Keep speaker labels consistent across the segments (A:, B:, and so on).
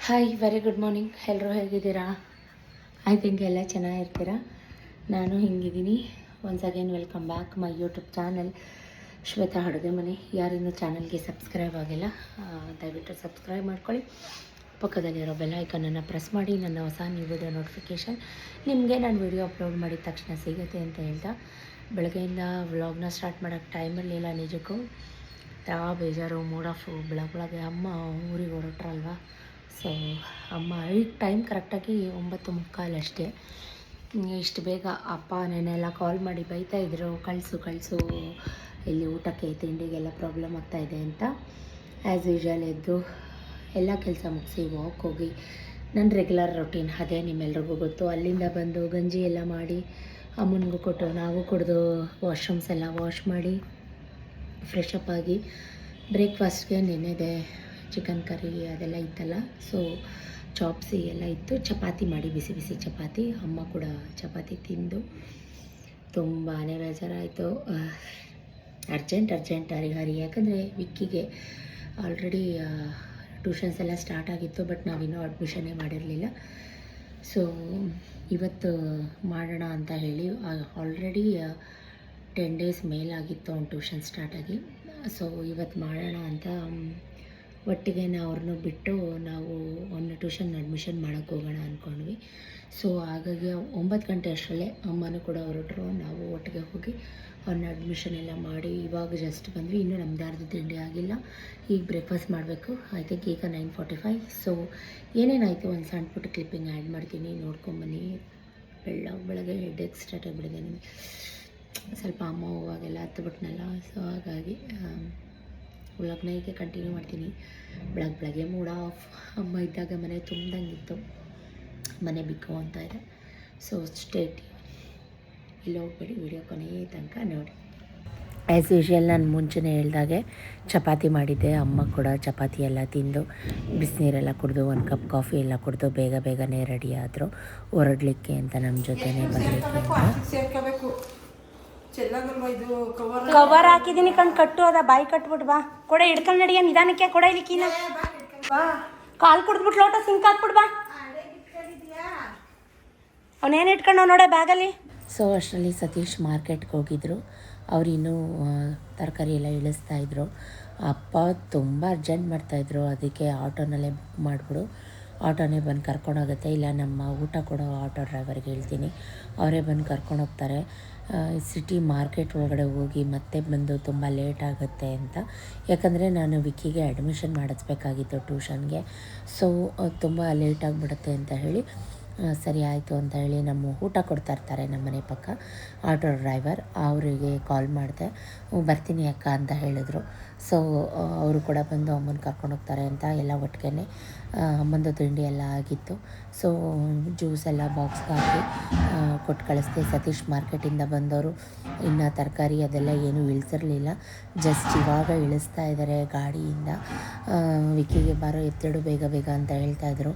A: Hi very good morning. ಎಲ್ಲರೂ ಹೇಗಿದ್ದೀರಾ? I think ಎಲ್ಲ ಚೆನ್ನಾಗಿರ್ತೀರಾ. ನಾನು ಹಿಂಗಿದ್ದೀನಿ. Once again welcome back my YouTube channel Shweta ಅಡುಗೆ ಮನೆ. ಯಾರಿನ್ನೂ ಚಾನಲ್ಗೆ ಸಬ್ಸ್ಕ್ರೈಬ್ ಆಗಿಲ್ಲ ದಯವಿಟ್ಟು ಸಬ್ಸ್ಕ್ರೈಬ್ ಮಾಡ್ಕೊಳ್ಳಿ. ಪಕ್ಕದಲ್ಲಿರೋ ಬೆಲ್ ಐಕನನ್ನು ಪ್ರೆಸ್ ಮಾಡಿ. ನನ್ನ ಹೊಸ ನ್ಯೂ ವಿಡಿಯೋ ನೋಟಿಫಿಕೇಷನ್ ನಿಮಗೆ ನಾನು ವಿಡಿಯೋ ಅಪ್ಲೋಡ್ ಮಾಡಿದ ತಕ್ಷಣ ಸಿಗುತ್ತೆ ಅಂತ ಹೇಳ್ತಾ ಬೆಳಗ್ಗೆಯಿಂದ ವ್ಲಾಗ್ನ ಸ್ಟಾರ್ಟ್ ಮಾಡೋಕ್ಕೆ ಟೈಮಲ್ಲಿಲ್ಲ. ನಿಜಕ್ಕೂ ಬೇಜಾರು, ಮೂಡ್ ಆಫು. ಬೆಳಗ್ಗೆ ಅಮ್ಮ ಊರಿಗೆ ಹೊರಟ್ರಲ್ವ, ಸೊ ಅಮ್ಮ ಈ ಟೈಮ್ ಕರೆಕ್ಟಾಗಿ 9:45 ಅಷ್ಟೇ. ಇಷ್ಟು ಬೇಗ ಅಪ್ಪ ನೆನ್ನೆಲ್ಲ ಕಾಲ್ ಮಾಡಿ ಬೈತಾಯಿದ್ರು, ಕಳಿಸು ಇಲ್ಲಿ ಊಟಕ್ಕೆ ತಿಂಡಿಗೆಲ್ಲ ಪ್ರಾಬ್ಲಮ್ ಆಗ್ತಾಯಿದೆ ಅಂತ. ಆ್ಯಸ್ ಯೂಶ್ವಲ್ ಎದ್ದು ಎಲ್ಲ ಕೆಲಸ ಮುಗಿಸಿ ವಾಕ್ ಹೋಗಿ ನನ್ನ ರೆಗ್ಯುಲರ್ ರೊಟೀನ್ ಅದೇ, ನಿಮ್ಮೆಲ್ರಿಗೂ ಗೊತ್ತು. ಅಲ್ಲಿಂದ ಬಂದು ಗಂಜಿ ಎಲ್ಲ ಮಾಡಿ ಅಮ್ಮನಿಗೂ ಕೊಟ್ಟು ನಾವು ಕುಡಿದು ವಾಶ್ರೂಮ್ಸ್ ಎಲ್ಲ ವಾಶ್ ಮಾಡಿ ಫ್ರೆಶ್ ಅಪ್ ಆಗಿ ಬ್ರೇಕ್ಫಾಸ್ಟ್ಗೆ ನೆನೆದೆ ಚಿಕನ್ ಕರಿ ಅದೆಲ್ಲ ಇತ್ತಲ್ಲ, ಸೊ ಚಾಪ್ಸಿ ಎಲ್ಲ ಇತ್ತು. ಚಪಾತಿ ಮಾಡಿ ಬಿಸಿ ಬಿಸಿ ಚಪಾತಿ, ಅಮ್ಮ ಕೂಡ ಚಪಾತಿ ತಿಂದು ತುಂಬಾ ಬೇಜಾರಾಯಿತು. ಅರ್ಜೆಂಟ್ ಹರಿ ಯಾಕಂದರೆ ವಿಕ್ಕಿಗೆ ಆಲ್ರೆಡಿ ಟ್ಯೂಷನ್ಸ್ ಎಲ್ಲ ಸ್ಟಾರ್ಟ್ ಆಗಿತ್ತು, ಬಟ್ ನಾವಿನ್ನೂ ಅಡ್ಮಿಷನ್ನೇ ಮಾಡಿರಲಿಲ್ಲ. ಸೊ ಇವತ್ತು ಮಾಡೋಣ ಅಂತ ಹೇಳಿ ಆಲ್ರೆಡಿ 10 ಡೇಸ್ ಮೇಲಾಗಿತ್ತು ಅವ್ನು ಟ್ಯೂಷನ್ ಸ್ಟಾರ್ಟಾಗಿ. ಸೊ ಇವತ್ತು ಮಾಡೋಣ ಅಂತ ಒಟ್ಟಿಗೆ ಅವ್ರನ್ನೂ ಬಿಟ್ಟು ನಾವು ಅವನ್ನ ಟ್ಯೂಷನ್ ಅಡ್ಮಿಷನ್ ಮಾಡೋಕ್ಕೆ ಹೋಗೋಣ ಅಂದ್ಕೊಂಡ್ವಿ. ಸೊ ಹಾಗಾಗಿ 9 ಗಂಟೆ ಅಷ್ಟರಲ್ಲೇ ಅಮ್ಮನೂ ಕೂಡ ಹೊರಟರು. ನಾವು ಒಟ್ಟಿಗೆ ಹೋಗಿ ಅವನ್ನ ಅಡ್ಮಿಷನ್ ಎಲ್ಲ ಮಾಡಿ ಇವಾಗ ಜಸ್ಟ್ ಬಂದ್ವಿ. ಇನ್ನೂ ನಮ್ದು ಅರ್ಧ ತಿಂಡಿ ಆಗಿಲ್ಲ. ಈಗ ಬ್ರೇಕ್ಫಾಸ್ಟ್ ಮಾಡಬೇಕು. ಐ ಥಿಂಕ್ ಈಗ 9:45. ಸೊ ಏನೇನಾಯಿತು ಒಂದು ಸಣ್ಣ ಪುಟ್ಟ ಕ್ಲಿಪ್ಪಿಂಗ್ ಆ್ಯಡ್ ಮಾಡ್ತೀನಿ, ನೋಡ್ಕೊಂಬನ್ನಿ. ಬೆಳಗ್ಗೆ ಹೆಡ್ಏಕ್ ಸ್ಟಾರ್ಟ್ ಆಗಿಬಿಟ್ಟಿದೆ ನಿಮಗೆ. ಸ್ವಲ್ಪ ಅಮ್ಮ ಹೋಗಾಗೆಲ್ಲ ಹತ್ತುಬಿಟ್ನಲ್ಲ, ಸೊ ಹಾಗಾಗಿ ವ್ಲಾಗ್ನ ಹೀಗೆ ಕಂಟಿನ್ಯೂ ಮಾಡ್ತೀನಿ. ಬೆಳಗ್ಗೆ ಮೂಡ್ ಆಫ್. ಅಮ್ಮ ಇದ್ದಾಗ ಮನೆ ತುಂಬ್ದಂಗಿತ್ತು, ಮನೆ ಬಿಕ್ಕೋ ಅಂತ ಇದೆ. ಸೊ ಸ್ಟೇಟ್ ಇಲ್ಲಿ ಹೋಗ್ಬೇಡಿ, ವಿಡಿಯೋ ಕೊನೆಯ ತನಕ ನೋಡಿ. ಆ್ಯಸ್ ಯೂಶ್ವಲ್ ನಾನು ಮುಂಚೆನೇ ಹೇಳ್ದಾಗೆ ಚಪಾತಿ ಮಾಡಿದ್ದೆ. ಅಮ್ಮ ಕೂಡ ಚಪಾತಿ ಎಲ್ಲ ತಿಂದು ಬಿಸಿನೀರೆಲ್ಲ ಕುಡಿದು 1 ಕಪ್ ಕಾಫಿ ಎಲ್ಲ ಕುಡಿದು ಬೇಗನೆ ರೆಡಿ ಆದರು ಹೊರಡಲಿಕ್ಕೆ ಅಂತ, ನಮ್ಮ ಜೊತೆನೇ ಬರಲಿಕ್ಕೆ ಅಂತ.
B: ಕವರ್ ಹಾಕಿದ್ದೀನಿ ಕಣ್, ಕಟ್ಟು ಅದ ಬಾಯಿ ಕಟ್ಬಿಟ್ಟು ಬಾ. ಕೊಡೆ ಹಿಡ್ಕೊಂಡು ನಡಿಯ ನಿಧಾನಕ್ಕೆ. ಕೊಡೆ ಇಲ್ಲಿಕ್ಕಿನ ಕಾಲು ಕುಡಿದ್ಬಿಟ್ಟು ಲೋಟ ಸಿಂಕ್ ಹಾಕ್ಬಿಟ್ಟು ಬಾ. ಅವನೇನು ಇಟ್ಕೊಂಡು ನೋಡೆ ಬ್ಯಾಗಲ್ಲಿ.
A: ಸೊ ಅಷ್ಟರಲ್ಲಿ ಸತೀಶ್ ಮಾರ್ಕೆಟ್ಗೆ ಹೋಗಿದ್ರು. ಅವ್ರು ಇನ್ನೂ ತರಕಾರಿ ಎಲ್ಲ ಇಳಿಸ್ತಾಯಿದ್ರು. ಅಪ್ಪ ತುಂಬ ಅರ್ಜೆಂಟ್ ಮಾಡ್ತಾಯಿದ್ರು, ಅದಕ್ಕೆ ಆಟೋನಲ್ಲೇ ಬುಕ್ ಮಾಡಿಬಿಡು, ಆಟೋನೇ ಬಂದು ಕರ್ಕೊಂಡೋಗುತ್ತೆ, ಇಲ್ಲ ನಮ್ಮ ಊಟ ಕೊಡೋ ಆಟೋ ಡ್ರೈವರ್ಗೆ ಹೇಳ್ತೀನಿ, ಅವರೇ ಬಂದು ಕರ್ಕೊಂಡೋಗ್ತಾರೆ. ಸಿಟಿ ಮಾರ್ಕೆಟ್ ಒಳಗಡೆ ಹೋಗಿ ಮತ್ತೆ ಬಂದು ತುಂಬ ಲೇಟ್ ಆಗುತ್ತೆ ಅಂತ. ಯಾಕಂದರೆ ನಾನು ವಿಕ್ಕಿಗೆ ಅಡ್ಮಿಷನ್ ಮಾಡಿಸ್ಬೇಕಾಗಿತ್ತು ಟ್ಯೂಷನ್ಗೆ. ಸೊ ತುಂಬ ಲೇಟ್ ಆಗಿಬಿಡುತ್ತೆ ಅಂತ ಹೇಳಿ ಸರಿ ಆಯಿತು ಅಂತ ಹೇಳಿ ನಮ್ಮ ಊಟ ಕೊಡ್ತಾ ಇರ್ತಾರೆ ನಮ್ಮ ಮನೆ ಪಕ್ಕ ಆಟೋ ಡ್ರೈವರ್, ಅವರಿಗೆ ಕಾಲ್ ಮಾಡಿದೆ. ಬರ್ತೀನಿ ಅಕ್ಕ ಅಂತ ಹೇಳಿದ್ರು. ಸೊ ಅವರು ಕೂಡ ಬಂದು ಅಮ್ಮನ ಕರ್ಕೊಂಡೋಗ್ತಾರೆ ಅಂತ ಎಲ್ಲ ಒಟ್ಟಿಗೆ ಅಮ್ಮಂದು ತಿಂಡಿ ಎಲ್ಲ ಆಗಿತ್ತು. ಸೊ ಜ್ಯೂಸ್ ಎಲ್ಲ ಬಾಕ್ಸ್ಗೆ ಹಾಕಿ ಕೊಟ್ಟು ಕಳಿಸ್ದೆ. ಸತೀಶ್ ಮಾರ್ಕೆಟಿಂದ ಬಂದವರು ಇನ್ನು ತರಕಾರಿ ಅದೆಲ್ಲ ಏನೂ ಇಳಿಸಿರಲಿಲ್ಲ, ಜಸ್ಟ್ ಇವಾಗ ಇಳಿಸ್ತಾ ಇದ್ದಾರೆ ಗಾಡಿಯಿಂದ. ವಿಕ್ಕಿಗೆ ಬಾರೋ ಎತ್ತಿಡು ಬೇಗ ಅಂತ ಹೇಳ್ತಾಯಿದ್ರು.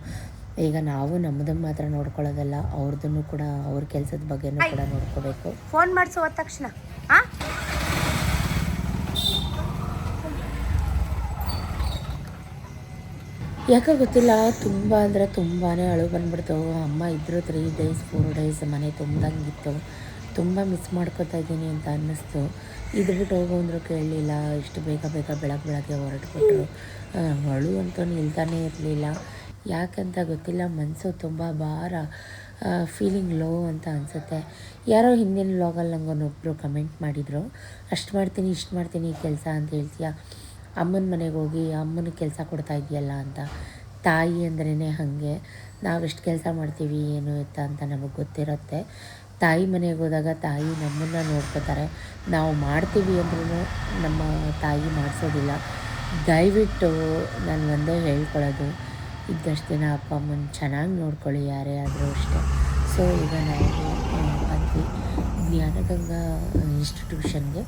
A: ಈಗ ನಾವು ನಮ್ಮದನ್ನು ಮಾತ್ರ ನೋಡ್ಕೊಳ್ಳೋದಲ್ಲ, ಅವ್ರದ್ದನ್ನು ಕೂಡ ಅವ್ರ ಕೆಲಸದ ಬಗ್ಗೆನೂ ಕೂಡ ನೋಡ್ಕೋಬೇಕು.
B: ಫೋನ್ ಮಾಡಿಸು ಹೋದ ತಕ್ಷಣ.
A: ಯಾಕೆ ಗೊತ್ತಿಲ್ಲ, ತುಂಬ ಅಂದರೆ ತುಂಬಾ ಅಳು ಬಂದ್ಬಿಡ್ತು. ಅಮ್ಮ ಇದ್ದರು 3 ಡೇಸ್ 4 ಡೇಸ್ ಮನೆ ತುಂಬ್ದಂಗಿತ್ತು. ತುಂಬ ಮಿಸ್ ಮಾಡ್ಕೋತಾ ಇದ್ದೀನಿ ಅಂತ ಅನ್ನಿಸ್ತು. ಇದ್ಬಿಟ್ಟು ಹೋಗೋ ಅಂದರೂ ಕೇಳಲಿಲ್ಲ. ಇಷ್ಟು ಬೇಗ ಬೆಳಗ್ಗೆ ಹೊರಟ್ಬಿಟ್ರು. ಅಳು ಅಂತೂ ನಿಲ್ತಾನೇ ಇರಲಿಲ್ಲ. ಯಾಕಂತ ಗೊತ್ತಿಲ್ಲ, ಮನಸ್ಸು ತುಂಬ ಭಾರ, ಫೀಲಿಂಗ್ ಲೋ ಅಂತ ಅನಿಸುತ್ತೆ. ಯಾರೋ ಹಿಂದಿನ ವ್ಲಾಗಲ್ಲಿ ನಂಗೊಬ್ಬರು ಕಮೆಂಟ್ ಮಾಡಿದರು, ಅಷ್ಟು ಮಾಡ್ತೀನಿ ಇಷ್ಟು ಮಾಡ್ತೀನಿ ಕೆಲಸ ಅಂತ ಹೇಳ್ತೀಯ, ಅಮ್ಮನ ಮನೆಗೆ ಹೋಗಿ ಅಮ್ಮನ ಕೆಲಸ ಕೊಡ್ತಾ ಇದೆಯಲ್ಲ ಅಂತ. ತಾಯಿ ಅಂದ್ರೇ ಹಾಗೆ, ನಾವೆಷ್ಟು ಕೆಲಸ ಮಾಡ್ತೀವಿ ಏನು ಎತ್ತ ಅಂತ ನಮಗೆ ಗೊತ್ತಿರುತ್ತೆ. ತಾಯಿ ಮನೆಗೆ ಹೋದಾಗ ತಾಯಿ ನಮ್ಮನ್ನು ನೋಡ್ಕೋತಾರೆ, ನಾವು ಮಾಡ್ತೀವಿ ಅಂದ್ರೂ ನಮ್ಮ ತಾಯಿ ಮಾಡಿಸೋದಿಲ್ಲ. ದಯವಿಟ್ಟು ನಾನು ಒಂದೇ ಹೇಳ್ಕೊಳ್ಳೋದು, ಇದ್ದಷ್ಟು ದಿನ ಅಪ್ಪ ಅಮ್ಮನ ಚೆನ್ನಾಗಿ ನೋಡ್ಕೊಳ್ಳಿ, ಯಾರೇ ಆದರೂ ಅಷ್ಟೇ. ಸೊ ಈಗ ನಾವು ಬಂದ್ವಿ ಜ್ಞಾನಗಂಗಾ ಇನ್ಸ್ಟಿಟ್ಯೂಷನ್ಗೆ.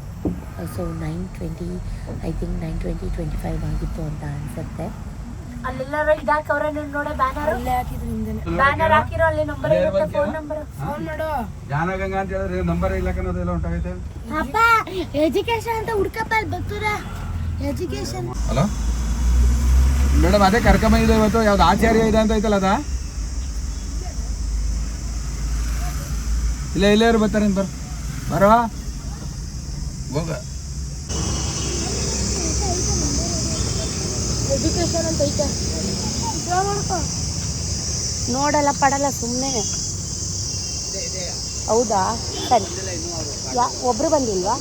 A: ಸೊ 9:20 ಐ ಥಿಂಕ್ 9:20-9:25 ಆಗಿತ್ತು ಅಂತ ಅನಿಸುತ್ತೆ.
B: ಅಲ್ಲೆಲ್ಲ ಇದಾಕವ್ರೆ ನೋಡ, ಬ್ಯಾನರ್ ಅಲ್ಲೇ ಹಾಕಿದ್ರು, ಹಿಂದೆ ಬ್ಯಾನರ್ ಹಾಕಿರೋ, ಅಲ್ಲಿ ನಂಬರ್ ಇರುತ್ತೆ, ಫೋನ್ ನಂಬರ್. ಫೋನ್ ಮಾಡು ಜ್ಞಾನಗಂಗಾ ಅಂತ ಹೇಳಿದ್ರೆ ನಂಬರ್ ಇಲ್ಲ ಕನ್ನೋದೆಲ್ಲ ಉಂಟಾಗೈತೆ. ಅಪ್ಪ ಎಜುಕೇಶನ್ ಅಂತ ಹುಡುಕಪ್ಪ, ಅಲ್ಲಿ ಬರ್ತದ ಎಜುಕೇಶನ್. ಹಲೋ ಮೇಡಮ್ ಅದೇ ಕರ್ಕೊಂಬಂದಿದೆ ಇವತ್ತು. ಯಾವ್ದು ಆಚಾರ್ಯ ಇದೆ ಅಂತ ಐತಲ್ಲ ಅದ? ಇಲ್ಲೇ ಇವ್ರು ಬರ್ತಾರೆ ಬರೋ ಹೋಗ.
A: ಎಜುಕೇಶನ್ ಅಂತ ಐತೆ ನೋಡಲ್ಲ ಪಡಲ್ಲ ಸುಮ್ಮನೆ. ಹೌದಾ ಸರಿ. ಒಬ್ರು ಬಂದಿಲ್ವಾ?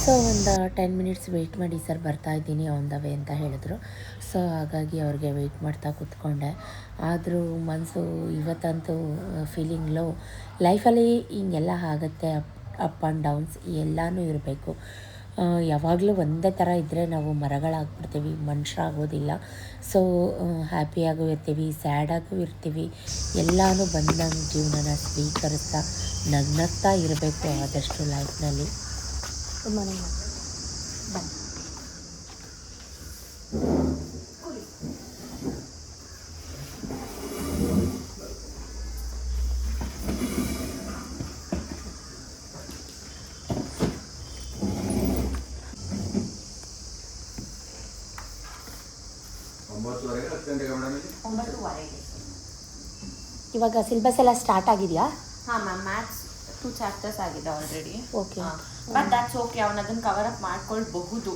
A: ಸೊ ಒಂದು 10 ಮಿನಿಟ್ಸ್ ವೆಯ್ಟ್ ಮಾಡಿ ಸರ್ ಬರ್ತಾ ಇದ್ದೀನಿ ಆನ್ ದ ವೇ ಅಂತ ಹೇಳಿದ್ರು. ಸೊ ಹಾಗಾಗಿ ಅವ್ರಿಗೆ ವೆಯ್ಟ್ ಮಾಡ್ತಾ ಕೂತ್ಕೊಂಡೆ. ಆದರೂ ಮನಸ್ಸು ಇವತ್ತಂತೂ ಫೀಲಿಂಗ್ ಲೋ. ಲೈಫಲ್ಲಿ ಹಿಂಗೆಲ್ಲ ಆಗುತ್ತೆ, ಅಪ್ ಆ್ಯಂಡ್ ಡೌನ್ಸ್ ಎಲ್ಲನೂ ಇರಬೇಕು. ಯಾವಾಗಲೂ ಒಂದೇ ಥರ ಇದ್ದರೆ ನಾವು ಮರಗಳಾಗ್ಬಿಡ್ತೀವಿ, ಮನುಷ್ಯರಾಗೋದಿಲ್ಲ. ಸೊ ಹ್ಯಾಪಿಯಾಗೂ ಇರ್ತೀವಿ, ಸ್ಯಾಡಾಗೂ ಇರ್ತೀವಿ. ಎಲ್ಲನೂ ಬಂದು ನಮ್ಮ ಜೀವನನ ಸ್ವೀಕರಿಸ್ತಾ ನಗ್ನಗ್ತಾ ಇರಬೇಕು ಆದಷ್ಟು ಲೈಫ್ನಲ್ಲಿ. ಬನ್ನಿ ಇವಾಗ ಸಿಲೆಬಸ್ ಎಲ್ಲ ಸ್ಟಾರ್ಟ್ ಆಗಿದೆಯಾ?
C: ಹಾಂ ಮ್ಯಾಮ್, ಮ್ಯಾಥ್ಸ್ 2 ಚಾಪ್ಟರ್ಸ್ ಆಗಿದೆ already.
A: Okay,
C: but that's okay, ಅವನು ಅದನ್ನ ಕವರ್ ಅಪ್ ಮಾಡ್ಕೊಳ್ಬಹುದು.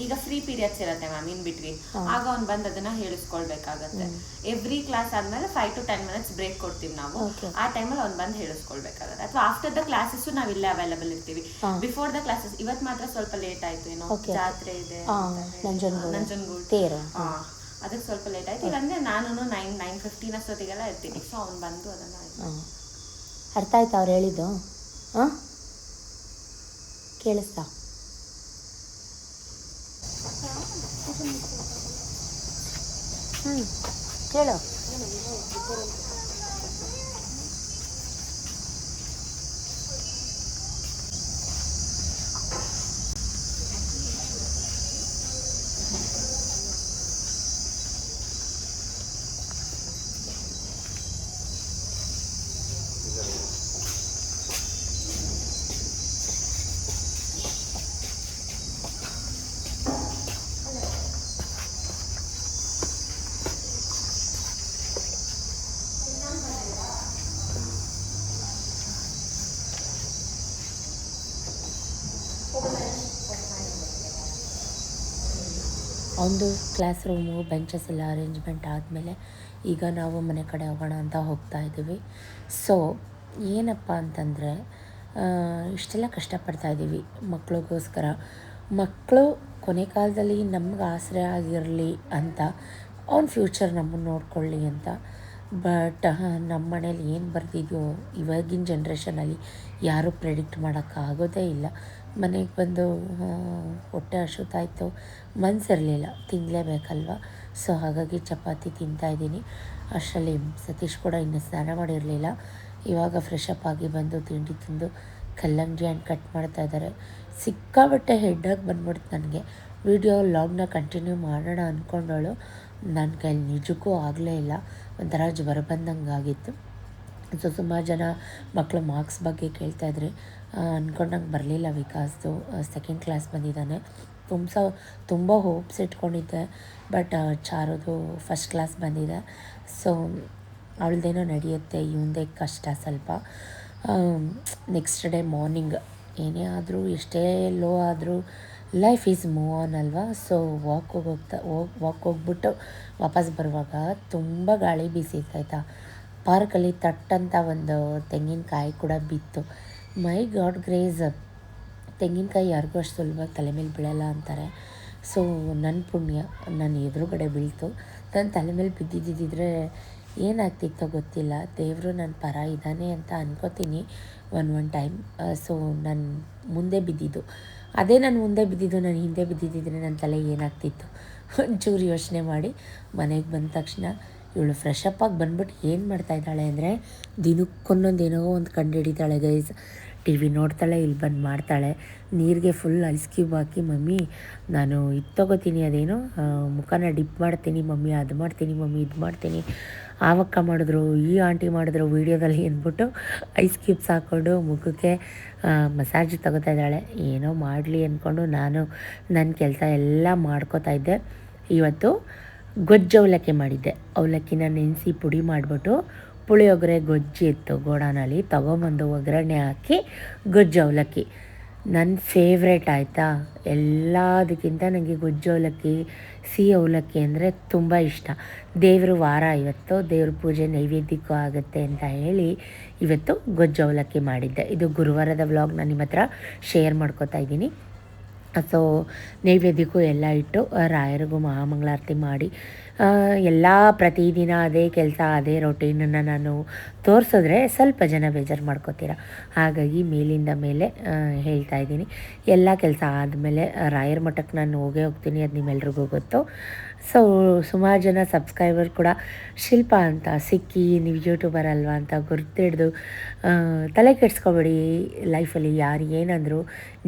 C: ಈಗ ಫ್ರೀ ಪೀರಿಯಡ್ಸ್ ಇರುತ್ತೆ ಮ್ಯಾಮ್ ಇನ್ ಬಿಟ್ವೀನ್, ಆಗ ಅವ್ನು ಬಂದು ಅದನ್ನ ಹೇಳಿಸ್ಕೊಳ್ಬೇಕಾಗತ್ತೆ. ಎವ್ರಿ ಕ್ಲಾಸ್ ಆದ್ಮೇಲೆ 5 to 10 minutes ಬ್ರೇಕ್ ಕೊಡ್ತೀವಿ ನಾವು. ಆ ಟೈಮಲ್ಲಿ ಅವ್ನು ಬಂದು ಹೇಳಿಸ್ಕೊಳ್ಬೇಕಾಗತ್ತೆ. ಅಥವಾ ಆಫ್ಟರ್ ದ ಕ್ಲಾಸಸ್ ನಾವು ಇಲ್ಲೇ ಅವೈಲಬಲ್ ಇರ್ತೀವಿ. ಬಿಫೋರ್ ದ ಕ್ಲಾಸಸ್ ಇವತ್ತು ಮಾತ್ರ ಸ್ವಲ್ಪ ಲೇಟ್ ಆಯ್ತು, ಏನೋ ಜಾತ್ರೆ ಇದೆ ನಂಜನಗೂಡು, ಅದಕ್ಕೆ ಸ್ವಲ್ಪ ಲೇಟ್ ಆಯ್ತು. ಇಲ್ಲಾಂದ್ರೆ ನಾನು 9:15 ಅಷ್ಟೊತ್ತಿಗೆಲ್ಲ ಇರ್ತೀನಿ. ಸೊ ಅವ್ನು ಬಂದು ಅದನ್ನ
A: ಅರ್ಥ ಆಯ್ತಾ ಅವ್ರು ಹೇಳಿದ್ದು? ಹಾಂ, ಕೇಳಿಸ್ತಾ? ಕೇಳು. ಒಂದು ಕ್ಲಾಸ್ ರೂಮು, ಬೆಂಚಸ್ ಎಲ್ಲ ಅರೇಂಜ್ಮೆಂಟ್ ಆದಮೇಲೆ ಈಗ ನಾವು ಮನೆ ಕಡೆ ಹೋಗೋಣ ಅಂತ ಹೋಗ್ತಾ ಇದ್ದೀವಿ. ಸೊ ಏನಪ್ಪ ಅಂತಂದರೆ, ಇಷ್ಟೆಲ್ಲ ಕಷ್ಟಪಡ್ತಾಯಿದ್ದೀವಿ ಮಕ್ಕಳಿಗೋಸ್ಕರ. ಮಕ್ಕಳು ಕೊನೆ ಕಾಲದಲ್ಲಿ ನಮ್ಗೆ ಆಸರೆ ಆಗಿರಲಿ ಅಂತ, ಅವ್ನ ಫ್ಯೂಚರ್ ನಮ್ಮನ್ನು ನೋಡ್ಕೊಳ್ಳಿ ಅಂತ. ಬಟ್ ನಮ್ಮ ಮನೇಲಿ ಏನು ಬರ್ತಿದೆಯೋ ಇವಾಗಿನ ಜನ್ರೇಷನಲ್ಲಿ ಯಾರೂ ಪ್ರೆಡಿಕ್ಟ್ ಮಾಡೋಕ್ಕಾಗೋದೇ ಇಲ್ಲ. ಮನೆಗೆ ಬಂದು ಹೊಟ್ಟೆ ಹಸಿತಾಯಿತು, ಮನಸ್ಸಿರಲಿಲ್ಲ, ತಿನ್ನಲೇಬೇಕಲ್ವ. ಸೊ ಹಾಗಾಗಿ ಚಪಾತಿ ತಿಂತಾಯಿದ್ದೀನಿ. ಅಷ್ಟರಲ್ಲಿ ಸತೀಶ್ ಕೂಡ ಇನ್ನೂ ಸ್ನಾನ ಮಾಡಿರಲಿಲ್ಲ. ಇವಾಗ ಫ್ರೆಶ್ ಅಪ್ ಆಗಿ ಬಂದು ತಿಂಡಿ ತಿಂದು ಕಲ್ಲಂಗಡಿ ಹಣ್ಣು ಕಟ್ ಮಾಡ್ತಾಯಿದ್ದಾರೆ. ಸಿಕ್ಕಾಬಟ್ಟೆ ಹೆಡ್ಡಾಗಿ ಬಂದ್ಬಿಡ್ತು ನನಗೆ. ವಿಡಿಯೋ ಲಾಗ್ನ ಕಂಟಿನ್ಯೂ ಮಾಡೋಣ ಅಂದ್ಕೊಂಡವಳು, ನನ್ನ ಕೈಲಿ ನಿಜಕ್ಕೂ ಆಗಲೇ ಇಲ್ಲ. ಒಂಥರ ಜ್ವರ ಬಂದಂಗೆ ಆಗಿತ್ತು. ಸೊ ಸುಮಾರು ಜನ ಮಕ್ಕಳು ಮಾರ್ಕ್ಸ್ ಬಗ್ಗೆ ಕೇಳ್ತಾಯಿದ್ರಿ. ಅಂದ್ಕೊಂಡಂಗೆ ಬರಲಿಲ್ಲ. ವಿಕಾಸ್ದು 2nd ಕ್ಲಾಸ್ ಬಂದಿದ್ದಾನೆ. ತುಂಬ ಹೋಪ್ಸ್ ಇಟ್ಕೊಂಡಿದ್ದೆ. ಬಟ್ ಚಾರುದು 1st ಕ್ಲಾಸ್ ಬಂದಿದೆ. ಸೊ ಅವಳದೇನೋ ನಡೆಯುತ್ತೆ, ಇವಂದೇ ಕಷ್ಟ ಸ್ವಲ್ಪ. ನೆಕ್ಸ್ಟ್ ಡೇ ಮಾರ್ನಿಂಗ್ ಏನೇ ಆದರೂ, ಎಷ್ಟೇ ಲೋ ಆದರೂ ಲೈಫ್ ಈಸ್ ಮೂವ್ ಆನ್ ಅಲ್ವಾ. ಸೊ ವಾಕ್ ಹೋಗ್ಬಿಟ್ಟು ವಾಪಸ್ ಬರುವಾಗ ತುಂಬ ಗಾಳಿ ಬೀಸಿತ್ತಾಯ್ತಾ. ಪಾರ್ಕಲ್ಲಿ ತಟ್ಟಂತ ಒಂದು ತೆಂಗಿನಕಾಯಿ ಕೂಡ ಬಿತ್ತು. ಮೈ ಗಾಡ್ ಗ್ರೇಸ್, ತೆಂಗಿನಕಾಯಿ ಯಾರಿಗೂ ಅಷ್ಟು ಸುಲಭವಾಗಿ ತಲೆ ಮೇಲೆ ಬೀಳಲ್ಲ ಅಂತಾರೆ. ಸೊ ನನ್ನ ಪುಣ್ಯ ನನ್ನ ಎದುರುಗಡೆ ಬೀಳ್ತು. ನನ್ನ ತಲೆ ಮೇಲೆ ಬಿದ್ದಿದ್ದಿದ್ರೆ ಏನಾಗ್ತಿತ್ತೋ ಗೊತ್ತಿಲ್ಲ. ದೇವರು ನನ್ನ ಪರ ಇದ್ದಾನೆ ಅಂತ ಅನ್ಕೋತೀನಿ ಒಂದು ಟೈಮ್. ಸೊ ನಾನು ಮುಂದೆ ಬಿದ್ದಿದ್ದು, ಅದೇ ನಾನು ಮುಂದೆ ಬಿದ್ದಿದ್ದು, ನಾನು ಹಿಂದೆ ಬಿದ್ದಿದ್ದಿದ್ರೆ ನನ್ನ ತಲೆ ಏನಾಗ್ತಿತ್ತು ಒಂಚೂರು ಯೋಚನೆ ಮಾಡಿ. ಮನೆಗೆ ಬಂದ ತಕ್ಷಣ ಇವಳು ಫ್ರೆಶ್ ಅಪ್ ಆಗಿ ಬಂದ್ಬಿಟ್ಟು ಏನು ಮಾಡ್ತಾಯಿದ್ದಾಳೆ ಅಂದರೆ, ದಿನಕ್ಕೊಂದೊಂದು ಏನೋ ಒಂದು ಕಂಡು ಹಿಡಿತಾಳೆ ಗೈಸ್. ಟಿ ವಿ ನೋಡ್ತಾಳೆ, ಇಲ್ಲಿ ಬಂದು ಮಾಡ್ತಾಳೆ. ನೀರಿಗೆ ಫುಲ್ ಐಸ್ ಕ್ಯೂಬ್ ಹಾಕಿ, ಮಮ್ಮಿ ನಾನು ಇದು ತೊಗೋತೀನಿ, ಅದೇನು ಮುಖನ ಡಿಪ್ ಮಾಡ್ತೀನಿ ಮಮ್ಮಿ, ಅದು ಮಾಡ್ತೀನಿ ಮಮ್ಮಿ, ಇದು ಮಾಡ್ತೀನಿ, ಆವಕ್ಕ ಮಾಡಿದ್ರು, ಈ ಆಂಟಿ ಮಾಡಿದ್ರು ವೀಡಿಯೋದಲ್ಲಿ ಅಂದ್ಬಿಟ್ಟು ಐಸ್ ಕ್ಯೂಬ್ಸ್ ಹಾಕ್ಕೊಂಡು ಮುಖಕ್ಕೆ ಮಸಾಜ್ ತಗೋತಾ ಇದ್ದಾಳೆ. ಏನೋ ಮಾಡಲಿ ಅಂದ್ಕೊಂಡು ನಾನು ನನ್ನ ಕೆಲಸ ಎಲ್ಲ ಮಾಡ್ಕೋತಾ ಇದ್ದೆ. ಇವತ್ತು ಗೊಜ್ಜು ಅವಲಕ್ಕಿ ಮಾಡಿದ್ದೆ. ಅವಲಕ್ಕಿನ ನೆನೆಸಿ ಪುಡಿ ಮಾಡಿಬಿಟ್ಟು ಪುಳಿಯೋಗರೆ ಗೊಜ್ಜು ಇತ್ತು ಗೋಡಾನಲ್ಲಿ, ತೊಗೊಂಬಂದು ಒಗ್ಗರಣೆ ಹಾಕಿ ಗೊಜ್ಜು ಅವಲಕ್ಕಿ ನನ್ನ ಫೇವ್ರೇಟ್ ಆಯಿತಾ. ಎಲ್ಲದಕ್ಕಿಂತ ನನಗೆ ಗೊಜ್ಜು ಅವಲಕ್ಕಿ, ಸಿಹಿ ಅವಲಕ್ಕಿ ಅಂದರೆ ತುಂಬ ಇಷ್ಟ. ದೇವ್ರ ವಾರ ಇವತ್ತು, ದೇವ್ರ ಪೂಜೆ ನೈವೇದ್ಯಕ್ಕೂ ಆಗುತ್ತೆ ಅಂತ ಹೇಳಿ ಇವತ್ತು ಗೊಜ್ಜು ಅವಲಕ್ಕಿ ಮಾಡಿದ್ದೆ. ಇದು ಗುರುವಾರದ ವ್ಲಾಗ್ ನಾನು ನಿಮ್ಮ ಹತ್ರ ಶೇರ್ ಮಾಡ್ಕೋತಾ ಇದ್ದೀನಿ. ಸೊ ನೈವೇದ್ಯಕ್ಕೂ ಎಲ್ಲ ಇಟ್ಟು ರಾಯರಿಗೂ ಮಹಾಮಂಗಳಾರತಿ ಮಾಡಿ ಎಲ್ಲ ಪ್ರತಿದಿನ ಅದೇ ಕೆಲಸ, ಅದೇ ರೊಟೀನನ್ನು ನಾನು ತೋರಿಸಿದ್ರೆ ಸ್ವಲ್ಪ ಜನ ಬೇಜಾರು ಮಾಡ್ಕೋತೀರ. ಹಾಗಾಗಿ ಮೇಲಿಂದ ಮೇಲೆ ಹೇಳ್ತಾ ಇದ್ದೀನಿ. ಎಲ್ಲ ಕೆಲಸ ಆದಮೇಲೆ ರಾಯರ ಮಠಕ್ಕೆ ನಾನು ಹೋಗ್ತೀನಿ, ಅದು ನಿಮ್ಮೆಲ್ರಿಗೂ ಗೊತ್ತು. ಸೊ ಸುಮಾರು ಜನ ಸಬ್ಸ್ಕ್ರೈಬರ್ ಕೂಡ ಶಿಲ್ಪ ಅಂತ ಸಿಕ್ಕಿ, ನೀವು ಯೂಟ್ಯೂಬರ್ ಅಲ್ವಾ ಅಂತ ಗುರ್ತಿಡ್ದು ತಲೆ ಕೆಡಿಸ್ಕೊಬೇಡಿ. ಲೈಫಲ್ಲಿ ಯಾರು ಏನಂದರು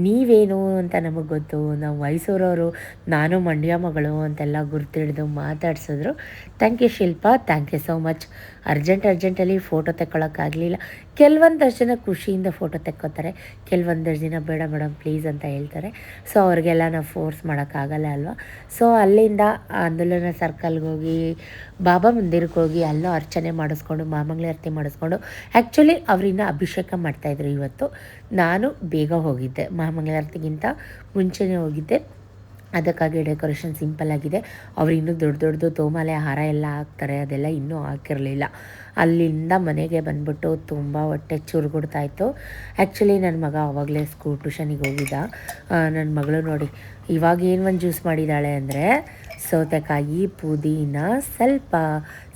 A: ನೀವೇನು ಅಂತ ನಮಗೆ ಗೊತ್ತು, ನಾವು ಮೈಸೂರವರು, ನಾನು ಮಂಡ್ಯ ಮಗಳು ಅಂತೆಲ್ಲ ಗುರ್ತಿಡ್ದು ಮಾತಾಡ್ಸಿದ್ರು. Thank you Shilpa, thank you so much. ಅರ್ಜೆಂಟಲ್ಲಿ ಫೋಟೋ ತೆಕ್ಕೊಳ್ಳೋಕ್ಕಾಗಲಿಲ್ಲ. ಕೆಲವೊಂದಷ್ಟು ಜನ ಖುಷಿಯಿಂದ ಫೋಟೋ ತೆಕ್ಕೋತಾರೆ, ಕೆಲವೊಂದಷ್ಟು ದಿನ ಬೇಡ ಮೇಡಮ್ ಪ್ಲೀಸ್ ಅಂತ ಹೇಳ್ತಾರೆ. ಸೊ ಅವ್ರಿಗೆಲ್ಲ ನಾವು ಫೋರ್ಸ್ ಮಾಡೋಕ್ಕಾಗಲ್ಲ ಅಲ್ವಾ. ಸೊ ಅಲ್ಲಿಂದ ಆಂದೋಲನ ಸರ್ಕಲ್ಗೆ ಹೋಗಿ, ಬಾಬಾ ಮಂದಿರಕ್ಕೆ ಹೋಗಿ ಅಲ್ಲೂ ಅರ್ಚನೆ ಮಾಡಿಸ್ಕೊಂಡು, ಮಹಾಮಂಗಳಾರತಿ ಮಾಡಿಸ್ಕೊಂಡು, ಆ್ಯಕ್ಚುಲಿ ಅವರಿಂದ ಅಭಿಷೇಕ ಮಾಡ್ತಾಯಿದ್ರು ಇವತ್ತು. ನಾನು ಬೇಗ ಹೋಗಿದ್ದೆ, ಮಹಾಮಂಗಳಾರತಿಗಿಂತ ಮುಂಚೆನೇ ಹೋಗಿದ್ದೆ. ಅದಕ್ಕಾಗಿ ಡೆಕೋರೇಷನ್ ಸಿಂಪಲ್ ಆಗಿದೆ. ಅವರು ಇನ್ನೂ ದೊಡ್ಡ ತೋಮಾಲೆ ಹಾರ ಎಲ್ಲ ಹಾಕ್ತಾರೆ, ಅದೆಲ್ಲ ಇನ್ನೂ ಹಾಕಿರಲಿಲ್ಲ. ಅಲ್ಲಿಂದ ಮನೆಗೆ ಬಂದ್ಬಿಟ್ಟು ತುಂಬ ಹೊಟ್ಟೆ ಚುರುಗುಡ್ತಾಯಿತ್ತು. ಆ್ಯಕ್ಚುಲಿ ನನ್ನ ಮಗ ಆವಾಗಲೇ ಟ್ಯೂಷನಿಗೆ ಹೋಗಿದ್ದ. ನನ್ನ ಮಗಳು ನೋಡಿ ಇವಾಗ ಏನು ಒಂದು ಜ್ಯೂಸ್ ಮಾಡಿದ್ದಾಳೆ ಅಂದರೆ, ಸೌತೆಕಾಯಿ, ಪುದೀನ, ಸ್ವಲ್ಪ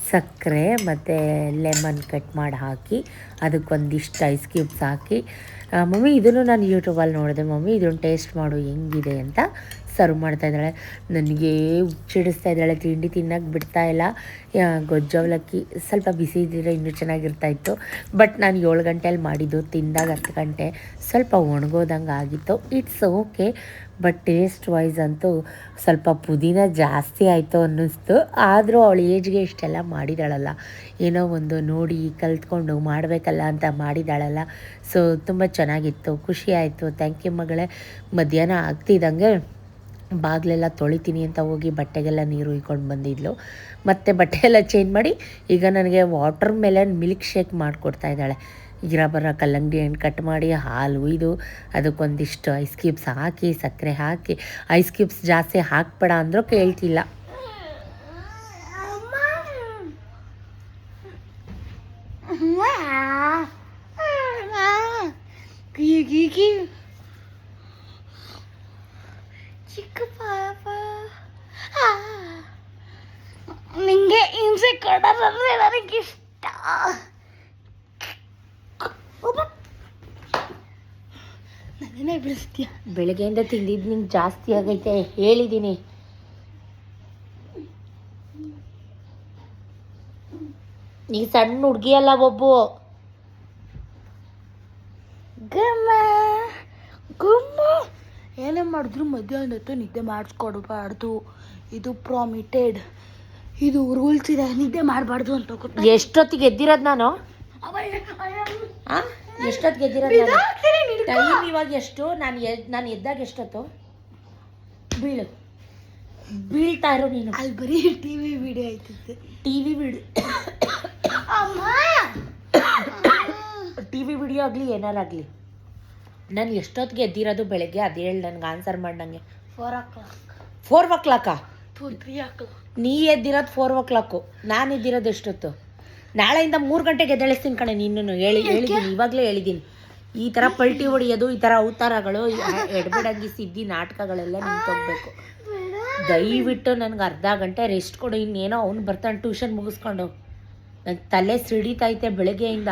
A: ಸಕ್ಕರೆ ಮತ್ತು ಲೆಮನ್ ಕಟ್ ಮಾಡಿ ಹಾಕಿ, ಅದಕ್ಕೊಂದಿಷ್ಟು ಐಸ್ ಕ್ಯೂಬ್ಸ್ ಹಾಕಿ, ಮಮ್ಮಿ ಇದನ್ನು ನಾನು ಯೂಟ್ಯೂಬಲ್ಲಿ ನೋಡಿದೆ ಮಮ್ಮಿ, ಇದನ್ನು ಟೇಸ್ಟ್ ಮಾಡು ಹೆಂಗಿದೆ ಅಂತ ಸರ್ವ್ ಮಾಡ್ತಾಯಿದ್ದಾಳೆ. ನನಗೆ ಹುಚ್ಚಿಡಿಸ್ತಾ ಇದ್ದಾಳೆ, ತಿಂಡಿ ತಿನ್ನೋಕ್ಕೆ ಬಿಡ್ತಾಯಿಲ್ಲ. ಗೊಜ್ಜು ಅವಲಕ್ಕಿ ಸ್ವಲ್ಪ ಬಿಸಿ ಇದ್ದಿದ್ರೆ ಇನ್ನೂ ಚೆನ್ನಾಗಿರ್ತಾಯಿತ್ತು. ಬಟ್ ನಾನು 7 ಗಂಟೆಯಲ್ಲಿ ಮಾಡಿದ್ದು, ತಿಂದಾಗ 10 ಗಂಟೆ, ಸ್ವಲ್ಪ ಒಣಗೋದಂಗೆ ಆಗಿತ್ತು. It's okay. But taste wise ಅಂತೂ ಸ್ವಲ್ಪ ಪುದೀನ ಜಾಸ್ತಿ ಆಯಿತು ಅನ್ನಿಸ್ತು. ಆದರೂ ಅವಳ ಏಜ್ಗೆ ಇಷ್ಟೆಲ್ಲ ಮಾಡಿದಾಳಲ್ಲ, ಏನೋ ಒಂದು ನೋಡಿ ಕಲ್ತ್ಕೊಂಡು ಮಾಡಬೇಕಲ್ಲ ಅಂತ ಮಾಡಿದಾಳಲ್ಲ. ಸೊ ತುಂಬ ಚೆನ್ನಾಗಿತ್ತು, ಖುಷಿ ಆಯಿತು. ಥ್ಯಾಂಕ್ ಯು ಮಗಳೇ. ಮಧ್ಯಾಹ್ನ ಆಗ್ತಿದ್ದಂಗೆ ಬಾಗಿಲೆಲ್ಲ ತೊಳಿತೀನಿ ಅಂತ ಹೋಗಿ ಬಟ್ಟೆಗೆಲ್ಲ ನೀರು ಉಯ್ಕೊಂಡು ಬಂದಿದ್ಲು. ಮತ್ತು ಬಟ್ಟೆ ಎಲ್ಲ ಚೇಂಜ್ ಮಾಡಿ ಈಗ ನನಗೆ ವಾಟರ್ ಮೆಲನ್ ಮಿಲ್ಕ್ ಶೇಕ್ ಮಾಡಿಕೊಡ್ತಾ ಇದ್ದಾಳೆ. ಬರೋ ಕಲ್ಲಂಗಡಿ ಹಣ್ಣು ಕಟ್ ಮಾಡಿ, ಹಾಲು ಇದು, ಅದಕ್ಕೊಂದಿಷ್ಟು ಐಸ್ ಕ್ಯೂಬ್ಸ್ ಹಾಕಿ, ಸಕ್ಕರೆ ಹಾಕಿ, ಐಸ್ ಕ್ಯೂಬ್ಸ್ ಜಾಸ್ತಿ ಹಾಕ್ಬೇಡ ಅಂದರೂ ಕೇಳ್ತಿಲ್ಲ.
B: ಚಿಕ್ಕ ಪಾಪ ನಿಂಗೆ ಹಿಂಸೆ ಕೊಡೋದಂದ್ರೆ ನನಗಿಷ್ಟ. ನನ್ನೇ ಬಿಡಿಸ್ತೀಯ.
A: ಬೆಳಗ್ಗೆಯಿಂದ ತಿಂದಿದ್ದು ನಿಂಗೆ ಜಾಸ್ತಿ ಆಗೈತೆ ಹೇಳಿದ್ದೀನಿ. ನೀ ಸಣ್ಣ ಹುಡುಗಿಯಲ್ಲ ಒಬ್ಬು.
B: ಗುಮ್ಮ ಏನೇ ಮಾಡಿದ್ರು ಮಧ್ಯಾಹ್ನ ಹೊತ್ತು ನಿದ್ದೆ ಮಾಡಿಸ್ಕೊಡ್ಬಾರ್ದು. ಇದು ಪ್ರಾಮಿಟೆಡ್, ಇದು ರೂಲ್ಸ್ ಇದೆ, ನಿದ್ದೆ ಮಾಡಬಾರ್ದು ಅಂತ ಗೊತ್ತಾ.
A: ಎಷ್ಟೊತ್ತಿಗೆ ಎದ್ದಿರೋದು ನಾನು? ಎಷ್ಟೊತ್ತಿಗೆ ಎದ್ದಿರೋದು ನಾನು? ಟೈಮ್ ಇವಾಗ ಎಷ್ಟು? ನಾನು ಎದ್ದಾಗ ಎಷ್ಟೊತ್ತು? ಬೀಳ್ತಾ ಇರೋ ನೀನು.
B: ಅಲ್ಲಿ ಬರೀ ಟಿವಿ ವಿಡಿಯೋ ಆಯ್ತಿತ್ತು.
A: ಟಿವಿ ವಿಡಿಯೋ ಆಗಲಿ ಏನಾರಾಗಲಿ, ನಾನು ಎಷ್ಟೊತ್ತಿಗೆ ಎದ್ದಿರೋದು ಬೆಳಗ್ಗೆ ಅದು ಹೇಳಿ ನನಗೆ ಆನ್ಸರ್ ಮಾಡಿ. ನನಗೆ
B: 4 o'clock.
A: 4 o'clock?
B: 3 o'clock.
A: ನೀ ಎದ್ದಿರೋದು 4 o'clock, ನಾನು ಎದ್ದಿರೋದು ಎಷ್ಟೊತ್ತು? ನಾಳೆಯಿಂದ 3 ಗಂಟೆಗೆ ಎದ್ದೇಳಿಸ್ತೀನಿ ಕಣೆ ನಿನ್ನನ್ನು. ಹೇಳಿದ್ದೀನಿ, ಇವಾಗಲೇ ಹೇಳಿದ್ದೀನಿ. ಈ ಥರ ಪಲ್ಟಿ ಹೊಡಿಯೋದು, ಈ ಥರ ಅವತಾರಗಳು, ಎಡ್ಬಿಡಂಗಿ ಸಿದ್ದಿ ನಾಟಕಗಳೆಲ್ಲ ನಿಂತೋಗ್ಬೇಕು. ದಯವಿಟ್ಟು ನನಗೆ ಅರ್ಧ ಗಂಟೆ ರೆಸ್ಟ್ ಕೊಡು. ಇನ್ನೇನೋ ಅವ್ನು ಬರ್ತಾನೆ ಟ್ಯೂಷನ್ ಮುಗಿಸ್ಕೊಂಡು. ನನ್ನ ತಲೆ ಸಿಡಿತೈತೆ ಬೆಳಗ್ಗೆಯಿಂದ.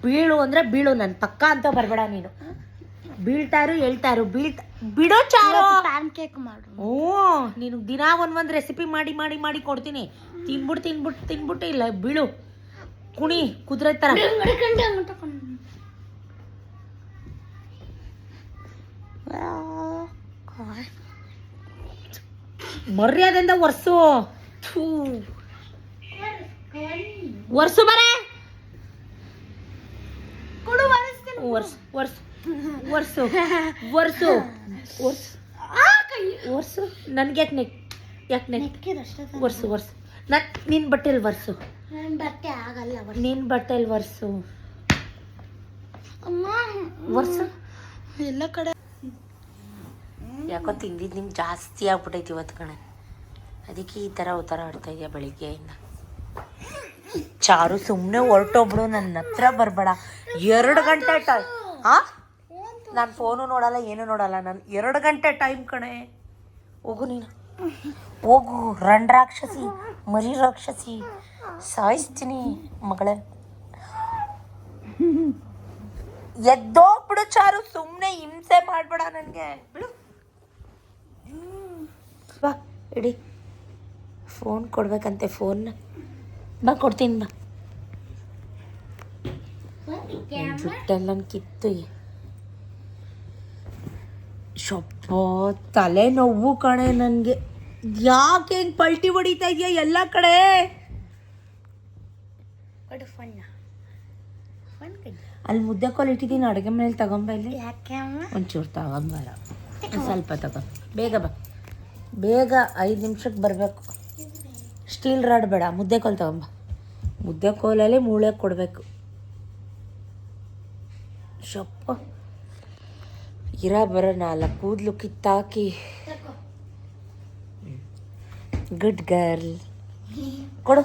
A: ಬೀಳು ಅಂದರೆ ಬೀಳು, ನನ್ನ ಪಕ್ಕ ಅಂತ ಬರಬೇಡ ನೀನು. ಬೀಳ್ತಾರು ಹೇಳ್ತಾರು ಬಿಡೋ ಚಾರು.
B: ಪ್ಯಾನ್ ಕೇಕ್ ಮಾಡು.
A: ನೀನು ದಿನ ಒಂದೊಂದು ರೆಸಿಪಿ ಮಾಡಿ ಕೊಡ್ತೀನಿ. ತಿನ್ಬಿಟ್ಟು ಇಲ್ಲ ಬೀಳು. ಕುಣಿ ಕುದುರೆ ತರ. ಮರ್ಯಾದೆಯಿಂದ ಒರ್ಸು. ಒರ್ಸು ಬರೇ. ಒರ್ಸು ಒರ್ಸು ಒರ್ಸು ಒರ್ಸು ಒರ್ಸು. ನನ್ಗೆ ಯಾಕೆ ಒರ್ಸು ಒರ್ಸು. ನಿನ್ ಬಟ್ಟೆಲಿ ಒರ್ಸು. ನಿನ್ ಬಟ್ಟೆಲಿ ಒರ್ಸು ಒರ್ಸು.
B: ಎಲ್ಲ ಕಡೆ
A: ಯಾಕೋ ತಿಂದಿದ್ದು ನಿಮ್ಗೆ ಜಾಸ್ತಿ ಆಗ್ಬಿಟ್ಟೈತಿ ಇವತ್ತು ಕಣೆ. ಅದಕ್ಕೆ ಈ ಥರ ಉತ್ತರ ಆಡ್ತಾ ಇದೆಯಾ ಬೆಳಿಗ್ಗೆಯಿಂದ. ಚಾರು ಸುಮ್ಮನೆ ಹೊರಟೋಗ್ಬಿಡು, ನನ್ನ ಹತ್ರ ಬರಬೇಡ. 2 ಗಂಟೆ ಟೈಮ್. ಹಾಂ, ನಾನು ಫೋನು ನೋಡಲ್ಲ, ಏನೂ ನೋಡಲ್ಲ. ನಾನು 2 ಗಂಟೆ ಟೈಮ್ ಕಣೆ. ಹೋಗು ನೀನು, ಹೋಗು. ರಾಕ್ಷಸಿ, ಮರಿ ರಾಕ್ಷಸಿ, ಸಾಯಿಸ್ತೀನಿ ಮಗಳೇ. ಎದ್ದೋಗ್ಬಿಡು ಚಾರು, ಸುಮ್ಮನೆ ಹಿಂಸೆ ಮಾಡಬೇಡ ನನಗೆ. ಬಿಡು. ಬಾ ಇಡಿ. ಫೋನ್ ಕೊಡ್ಬೇಕಂತೆ. ಫೋನ್ನ ಬಾ ಕೊಡ್ತೀನಿ ಬಾ. ಜುಟ್ಟೆಲ್ಲ ಕಿತ್ತು. ಶಪ್ಪ ತಲೆ ನೋವು ಕಣೆ ನನಗೆ. ಯಾಕೆ ಹೆಂಗೆ ಪಲ್ಟಿ ಹೊಡಿತಾ ಇದೆಯಾ ಎಲ್ಲ ಕಡೆ? ಅಲ್ಲಿ ಮುದ್ದೆ ಕೋಲ್ ಇಟ್ಟಿದ್ದೀನಿ ಅಡುಗೆ ಮನೇಲಿ. ತಗೊಂಬ ಇಲ್ಲಿ. ಒಂಚೂರು ತಗೊಂಬರ, ಸ್ವಲ್ಪ ತಗೋ. ಬೇಗ ಬಾ, ಬೇಗ. 5 ನಿಮಿಷಕ್ಕೆ ಬರಬೇಕು. ಸ್ಟೀಲ್ ರಾಡ್ ಬೇಡ, ಮುದ್ದೆ ಕೋಲ್ ತಗೊಂಬ. ಮುದ್ದೆ ಕೋಲಲ್ಲಿ ಮೂಳೆ ಕೊಡಬೇಕು. ಶಪ್ಪ ಬರೋ 4 ಕೂದಲು ಕಿತ್ತಾಕಿ. Good girl. ಕೊಡು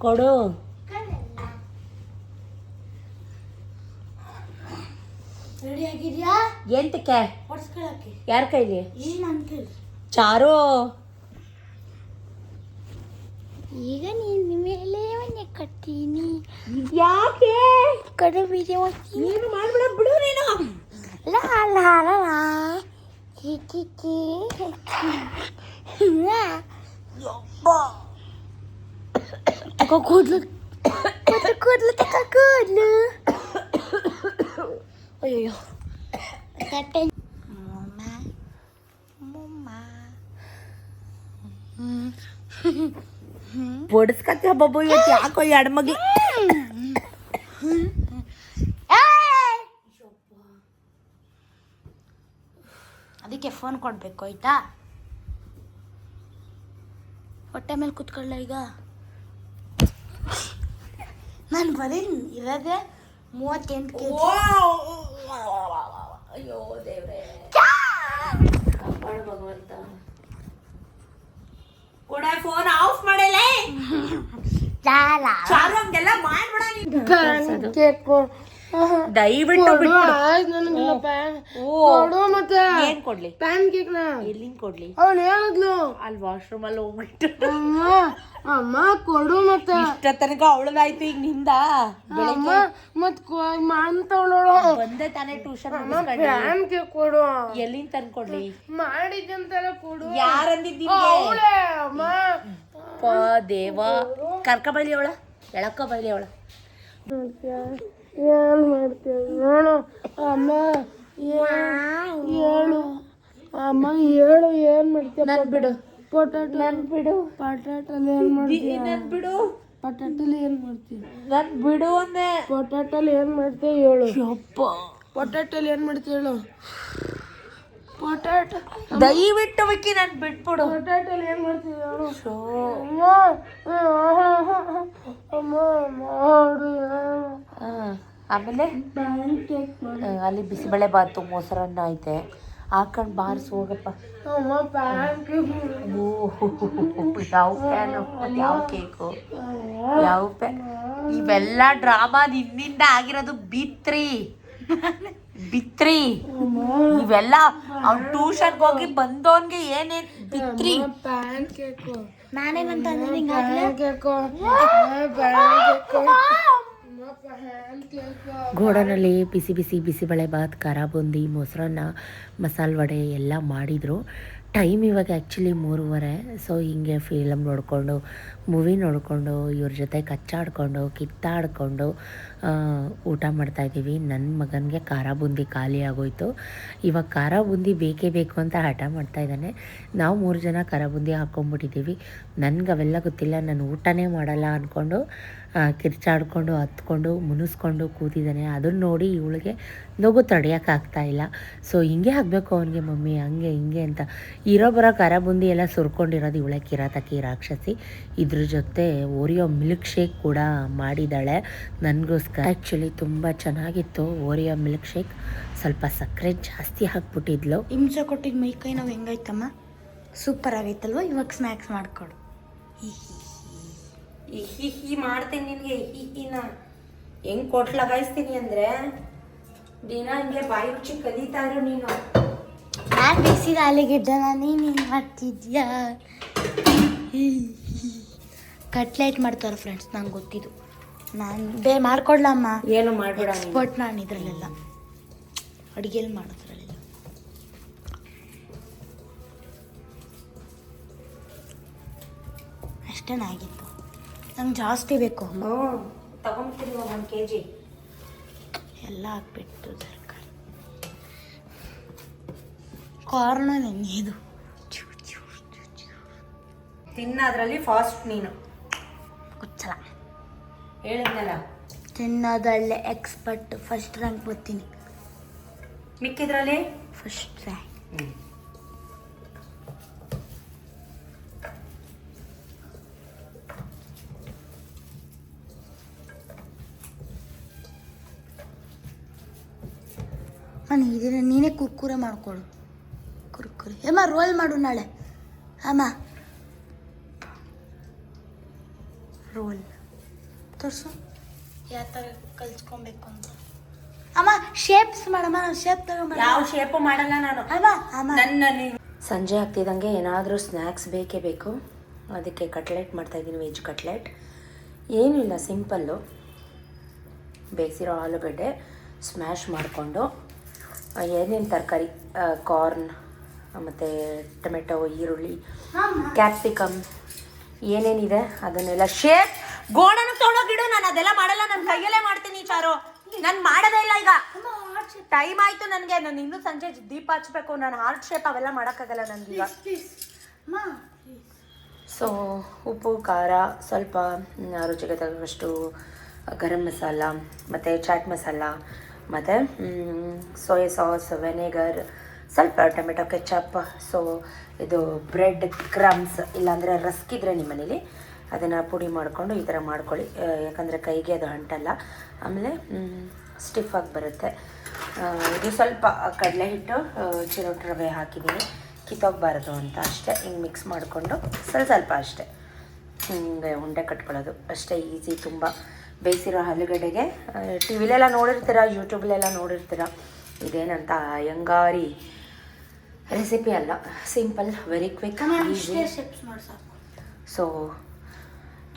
A: ಕೊಡು. ಎಂತಕ್ಕೆ? ಯಾರ ಕೈಲಿ? ಚಾರು,
B: ಈಗ ನೀನು ಮೇಲೆ ಮನೆ ಕಟ್ತೀನಿ.
A: ಯಾಕೆ
B: ಕಡೆ ಬೀದಿ
A: ನೀನು ಮಾಡ್ಬಿಡ. ಬಿಡು ನೀನು.
B: ಲಾ ಲಾ ಲಾ ಲಾ. ತಗೋ ಕೂದ್ಲು, ಕೂದ್ಲು ತಗೋ ಕೂದ್ಲು. ಅಯ್ಯೋ
A: ಬಡಿಸ್ಕತ್ತ ಬಾಬು ಇವತ್ತು. ಯಾಕೋ ಎಡಮಗಿ.
B: ಅದಕ್ಕೆ ಫೋನ್ ಕೊಡ್ಬೇಕು ಆಯ್ತಾ? ಹೊಟ್ಟೆ ಮೇಲೆ ಕುತ್ಕೊಳ್ಳ. ಈಗ ನಾನು ಬರೀ ಇರೋದೇ 38 kg.
A: ಅಯ್ಯೋ ದೇವ್ರೆ, ಕಾಪಾಡು ಭಗವಂತ. ಕೂಡ ಫೋನ್ ಆಫ್ ಮಾಡಲ್ಲ. ಚಾರು ಹಂಗೆಲ್ಲ ಮಾಡ್ಬೇಡ ನೀನು. ದಯವಿಟ್ಟು
B: ಮತ್ತೆ
A: ಏನ್ ಕೊಡ್ಲಿ?
B: ಪ್ಯಾನ್ ಕೇಕ್ ನ
A: ಎಲ್ಲಿಂದ ಕೊಡ್ಲಿ?
B: ಅವಳು ಹೇಳಿದ್ಲು
A: ಅಲ್ಲಿ ವಾಶ್ರೂಮ್ ಅಲ್ಲಿ ಹೋಗ್ಬಿಟ್ಟು.
B: ಅಮ್ಮ ಕೊಡು. ಮತ್ತೆ
A: ಇಷ್ಟ ತನಕ ಅವಳದಾಯ್ತು, ಈಗ ನಿಂದ.
B: ಮತ್ ಮಾಡ್ತವಳು
A: ಬಂದೆ ತಾನೇ ಟ್ಯೂಷನ್.
B: ಪ್ಯಾನ್ ಕೇಕ್ ಕೊಡು.
A: ಎಲ್ಲಿಂದ ತಂದ್ಕೊಡ್ಲಿ?
B: ಮಾಡಿದ್ದಂತೆಲ್ಲ ಕೊಡು.
A: ಯಾರಂದಿದ್ದೀನಿ?
B: ಅಮ್ಮ
A: ದೇವ, ಕರ್ಕ ಬೈಲಿ ಅವಳ, ಎಳಕ ಬೈಲಿ ಅವಳ.
B: ಏನ್ ಮಾಡ್ತೀಯ ನೋಡು ಅಮ್ಮ. ಹೇಳು ಅಮ್ಮ, ಹೇಳು. ಏನ್ ಮಾಡ್ತೀಯ?
A: ನನ್ ಬಿಡು.
B: ಪೊಟ್ಯಾಟೊ
A: ನನ್ ಬಿಡು.
B: ಪೊಟ್ಯಾಟೋಲಿ ಏನ್ ಮಾಡ್ತೀಯ?
A: ನನ್ ಬಿಡು.
B: ಪೊಟ್ಯಾಟೋಲಿ ಏನ್ ಮಾಡ್ತೀಯ?
A: ನನ್ ಬಿಡು ಅಂದೆ.
B: ಪೊಟ್ಯಾಟೋಲಿ ಏನ್ ಮಾಡ್ತೀಯ ಹೇಳು.
A: ಯಪ್ಪ,
B: ಪೊಟ್ಯಾಟೋಲಿ ಏನ್ ಮಾಡ್ತೀಯ ಹೇಳು. ಪೊಟ್ಯಾಟೊ
A: ದಯವಿಟ್ಟು ವಿಕ್ಕಿ ನನ್ ಬಿಟ್ಬಿಡು.
B: ಪೊಟ್ಯಾಟೋಲಿ ಏನ್ ಮಾಡ್ತೀಯ ಹೇಳು. ಅಮ್ಮ ಮಾಡು.
A: ಆಮೇಲೆ
B: ಪ್ಯಾನ್ ಕೇಕ್ ಮಾಡು.
A: ಅಲ್ಲಿ ಬಿಸಿಬೇಳೆ ಬಾತು ಮೊಸರನ್ನ ಐತೆ, ಹಾಕೊಂಡು ಬಾರ್ಸ್ ಹೋಗಪ್ಪ.
B: ಅಮ್ಮ ಪ್ಯಾನ್ ಕೇಕ್.
A: ಯಾವ ಪ್ಯಾನು, ಯಾವ ಕೇಕು, ಯಾವ ಪ್ಯಾನ್? ಇವೆಲ್ಲ ಡ್ರಾಮಾ ನಿನ್ನಿಂದ ಆಗಿರೋದು. ಬಿತ್ರಿ ಇವೆಲ್ಲ ಅವ್ನು ಟ್ಯೂಷನ್ಗೆ ಹೋಗಿ ಬಂದವನ್ಗೆ ಏನೇನ್ ಬಿತ್ರಿ.
B: ಪ್ಯಾನ್ ಕೇಕು
D: ನಾನೇನಂತ
A: ಗೋಡನಲ್ಲಿ ಬಿಸಿ ಬಿಸಿ ಬಿಸಿಬೇಳೆ ಬಾತ್, ಖಾರ ಬೂಂದಿ, ಮೊಸರನ್ನ, ಮಸಾಲೆ ವಡೆ ಎಲ್ಲ ಮಾಡಿದರು. ಟೈಮ್ ಇವಾಗ ಆ್ಯಕ್ಚುಲಿ 3:30. ಸೊ ಹೀಗೆ ಫಿಲಮ್ ನೋಡಿಕೊಂಡು ಮೂವಿ ನೋಡಿಕೊಂಡು ಇವ್ರ ಜೊತೆ ಕಚ್ಚಾಡಿಕೊಂಡು ಕಿತ್ತಾಡಿಕೊಂಡು ಊಟ ಮಾಡ್ತಾಯಿದ್ದೀವಿ. ನನ್ನ ಮಗನಿಗೆ ಖಾರ ಬೂಂದಿ ಖಾಲಿ ಆಗೋಯ್ತು. ಇವಾಗ ಖಾರ ಬೂಂದಿ ಬೇಕೇ ಬೇಕು ಅಂತ ಹಠ ಮಾಡ್ತಾಯಿದ್ದಾನೆ. ನಾವು 3 ಜನ ಖಾರ ಬೂಂದಿ ಹಾಕ್ಕೊಂಬಿಟ್ಟಿದ್ದೀವಿ. ನನಗೆ ಅವೆಲ್ಲ ಗೊತ್ತಿಲ್ಲ, ನಾನು ಊಟನೇ ಮಾಡಲ್ಲ ಅಂದ್ಕೊಂಡು ಕಿರ್ಚಾಡ್ಕೊಂಡು ಹತ್ಕೊಂಡು ಮುನಿಸ್ಕೊಂಡು ಕೂತಿದ್ದಾನೆ. ಅದನ್ನು ನೋಡಿ ಇವಳಿಗೆ ನಗು ತಡೆಯೋಕ್ಕಾಗ್ತಾಯಿಲ್ಲ. ಸೊ ಹಿಂಗೆ ಆಗಬೇಕು ಅವನಿಗೆ ಮಮ್ಮಿ, ಹಂಗೆ ಹಿಂಗೆ ಅಂತ. ಇರೋ ಬರೋ ಖಾರ ಬೂಂದಿ ಎಲ್ಲ ಸುರ್ಕೊಂಡಿರೋದು ಇವಳೆ ಕಿರಾತಕಿ ರಾಕ್ಷಸಿ. ಇದ್ರ ಜೊತೆ ಓರಿಯೋ ಮಿಲ್ಕ್ ಶೇಕ್ ಕೂಡ ಮಾಡಿದ್ದಾಳೆ ನನಗೋಸ್ಕರ. ಆ್ಯಕ್ಚುಲಿ ತುಂಬ ಚೆನ್ನಾಗಿತ್ತು ಓರಿಯೋ ಮಿಲ್ಕ್ ಶೇಕ್. ಸ್ವಲ್ಪ ಸಕ್ಕರೆ ಜಾಸ್ತಿ ಹಾಕ್ಬಿಟ್ಟಿದ್ಲು.
D: ಹಿಂಸೆ ಕೊಟ್ಟಿದ್ದು ಮೈಕೈ ನಾವು ಹೆಂಗಾಯ್ತಮ್ಮ? ಸೂಪರ್ ಆಗೈತಲ್ವ? ಇವಾಗ ಸ್ನ್ಯಾಕ್ಸ್ ಮಾಡಿಕೊಡು.
A: ಹಿ ಮಾಡ್ತೀನಿ ನಿನಗೆ. ಹಿನ ಹೆಂಗೆ ಕೊಟ್ಟು ಲಗಾಯಿಸ್ತೀನಿ ಅಂದರೆ ದಿನ ಹಿಂಗೆ ಬಾಯಿ ರುಚಿ ಕದೀತಾ ಇರು ನೀನು.
D: ನಾನು ಬೇಯಿಸಿದ ಆಲೂಗೆಡ್ಡೆನ ನೀನು ಮಾಡ್ತಿದ್ಯಾ? ಕಟ್ಲೆಟ್ ಮಾಡ್ತಾರೆ ಫ್ರೆಂಡ್ಸ್, ನಂಗೆ ಗೊತ್ತಿದ್ದು. ನಾನು ಮಾಡ್ಕೊಡ್ಲಮ್ಮ.
A: ಏನು ಮಾಡಬೇಡ,
D: ಎಕ್ಸ್ಪರ್ಟ್ ನಾನು ಇದರಲ್ಲೆಲ್ಲ, ಅಡುಗೆಲಿ ಮಾಡೋದ್ರಲ್ಲೆಲ್ಲ. ಅಷ್ಟೇನಾಗಿತ್ತು. ನಂಗೆ ಜಾಸ್ತಿ ಬೇಕು.
A: ತಗೊಂಡ್ತೀನಿ 1 kg
D: ಎಲ್ಲ ಹಾಕ್ಬಿಟ್ಟು ತರಕಾರಿ ಕಾರ್ನ ನೆನೆಯೋದು
A: ತಿನ್ನೋದ್ರಲ್ಲಿ ಫಾಸ್ಟ್ ನೀನು.
D: ಗೊತ್ತಲ್ಲ,
A: ಹೇಳಿದ್ನಲ್ಲ
D: ತಿನ್ನೋದ್ರಲ್ಲೇ ಎಕ್ಸ್ಪರ್ಟ್. ಫಸ್ಟ್ ರ್ಯಾಂಕ್ ಬರ್ತೀನಿ.
A: ಮಿಕ್ಕಿದ್ರಲ್ಲಿ
D: ಫಸ್ಟ್ ರ್ಯಾಂಕ್. ಇದನ್ನ ನೀನೇ ಕುರ್ಕುರೆ ಮಾಡ್ಕೊಡು. ಕುರ್ಕುರೆ ಅಮ್ಮ ರೋಲ್ ಮಾಡು ನಾಳೆ. ಅಮ್ಮ ರೋಲ್ ತೋರಿಸು ಯಾವ ಥರ ಕಲ್ಸ್ಕೊಬೇಕು ಅಂತ. ಅಮ್ಮ ಶೇಪ್ಸ್ ಮಾಡಮ್ಮ. ಶೇಪ್ ತಗೊಂಬ.
A: ಯಾವ ಶೇಪು ಮಾಡಲ್ಲ ನಾನು.
D: ಅಮ್ಮ ಅಮ್ಮ
A: ಸಂಜೆ ಆಗ್ತಿದ್ದಂಗೆ ಏನಾದರೂ ಸ್ನ್ಯಾಕ್ಸ್ ಬೇಕೇ ಬೇಕು. ಅದಕ್ಕೆ ಕಟ್ಲೆಟ್ ಮಾಡ್ತಾಯಿದ್ದೀನಿ, ವೆಜ್ ಕಟ್ಲೆಟ್. ಏನೂ ಇಲ್ಲ, ಸಿಂಪಲ್ಲು. ಬೇಯಿಸಿರೋ ಆಲೂಗಡ್ಡೆ ಸ್ಮ್ಯಾಶ್ ಮಾಡಿಕೊಂಡು ಏನೇನು ತರಕಾರಿ, ಕಾರ್ನ್ ಮತ್ತು ಟೊಮೆಟೊ, ಈರುಳ್ಳಿ, ಕ್ಯಾಪ್ಸಿಕಮ್ ಏನೇನಿದೆ ಅದನ್ನೆಲ್ಲ ಶೇಪ್ ಗೋಡನ ತೊಗೊಂಡೋಗಿಡು. ನಾನು ಅದೆಲ್ಲ ಮಾಡಲ್ಲ, ನನ್ನ ಕೈಯಲ್ಲೇ ಮಾಡ್ತೀನಿ ಚಾರು. ನಾನು ಮಾಡೋದೇ ಇಲ್ಲ. ಈಗ ಟೈಮ್ ಆಯಿತು ನನಗೆ. ನಾನು ಇನ್ನೂ ಸಂಜೆ ದೀಪ ಹಚ್ಬೇಕು. ನಾನು ಹಾರ್ಟ್ ಶೇಪ್ ಅವೆಲ್ಲ ಮಾಡೋಕ್ಕಾಗಲ್ಲ ನನಗೀಗ. ಸೊ ಉಪ್ಪು ಖಾರ ಸ್ವಲ್ಪ ರುಚಿಗೆ ತಗೋಷ್ಟು ಗರಂ ಮಸಾಲ ಮತ್ತು ಚಾಟ್ ಮಸಾಲ ಮತ್ತು ಸೋಯಾ ಸಾಸ್, ವೆನೆಗರ್, ಸ್ವಲ್ಪ ಟೊಮೆಟೊ ಕೆಚಪ್. ಸೊ ಇದು ಬ್ರೆಡ್ ಕ್ರಮ್ಸ್ ಇಲ್ಲಾಂದರೆ ರಸ್ಕ್ ಇದ್ದರೆ ನಿಮ್ಮ ಮನೇಲಿ ಅದನ್ನು ಪುಡಿ ಮಾಡಿಕೊಂಡು ಈ ಥರ ಮಾಡ್ಕೊಳ್ಳಿ. ಯಾಕಂದರೆ ಕೈಗೆ ಅದು ಅಂಟಲ್ಲ, ಆಮೇಲೆ ಸ್ಟಿಫಾಗಿ ಬರುತ್ತೆ. ಇದು ಸ್ವಲ್ಪ ಕಡಲೆ ಹಿಟ್ಟು, ಚಿರೋಟಿ ರವೆ ಹಾಕಿದ್ದೀನಿ, ಕಿತ್ತೋಗಬಾರ್ದು ಅಂತ ಅಷ್ಟೇ. ಹಿಂಗೆ ಮಿಕ್ಸ್ ಮಾಡಿಕೊಂಡು ಸ್ವಲ್ಪ ಅಷ್ಟೇ ಹಿಂಗೆ ಉಂಡೆ ಕಟ್ಕೊಳ್ಳೋದು ಅಷ್ಟೇ. ಈಸಿ ತುಂಬ. ಬೇಯಿಸಿರೋ ಆಲೂಗಡ್ಡೆಗೆ ಟಿ ವಿಲೆಲ್ಲ ನೋಡಿರ್ತೀರ, ಯೂಟ್ಯೂಬ್ಲೆಲ್ಲ ನೋಡಿರ್ತೀರ. ಇದೇನಂತ ಅಯ್ಯಂಗಾರಿ ರೆಸಿಪಿ ಅಲ್ಲ, simple, very quick, easy. So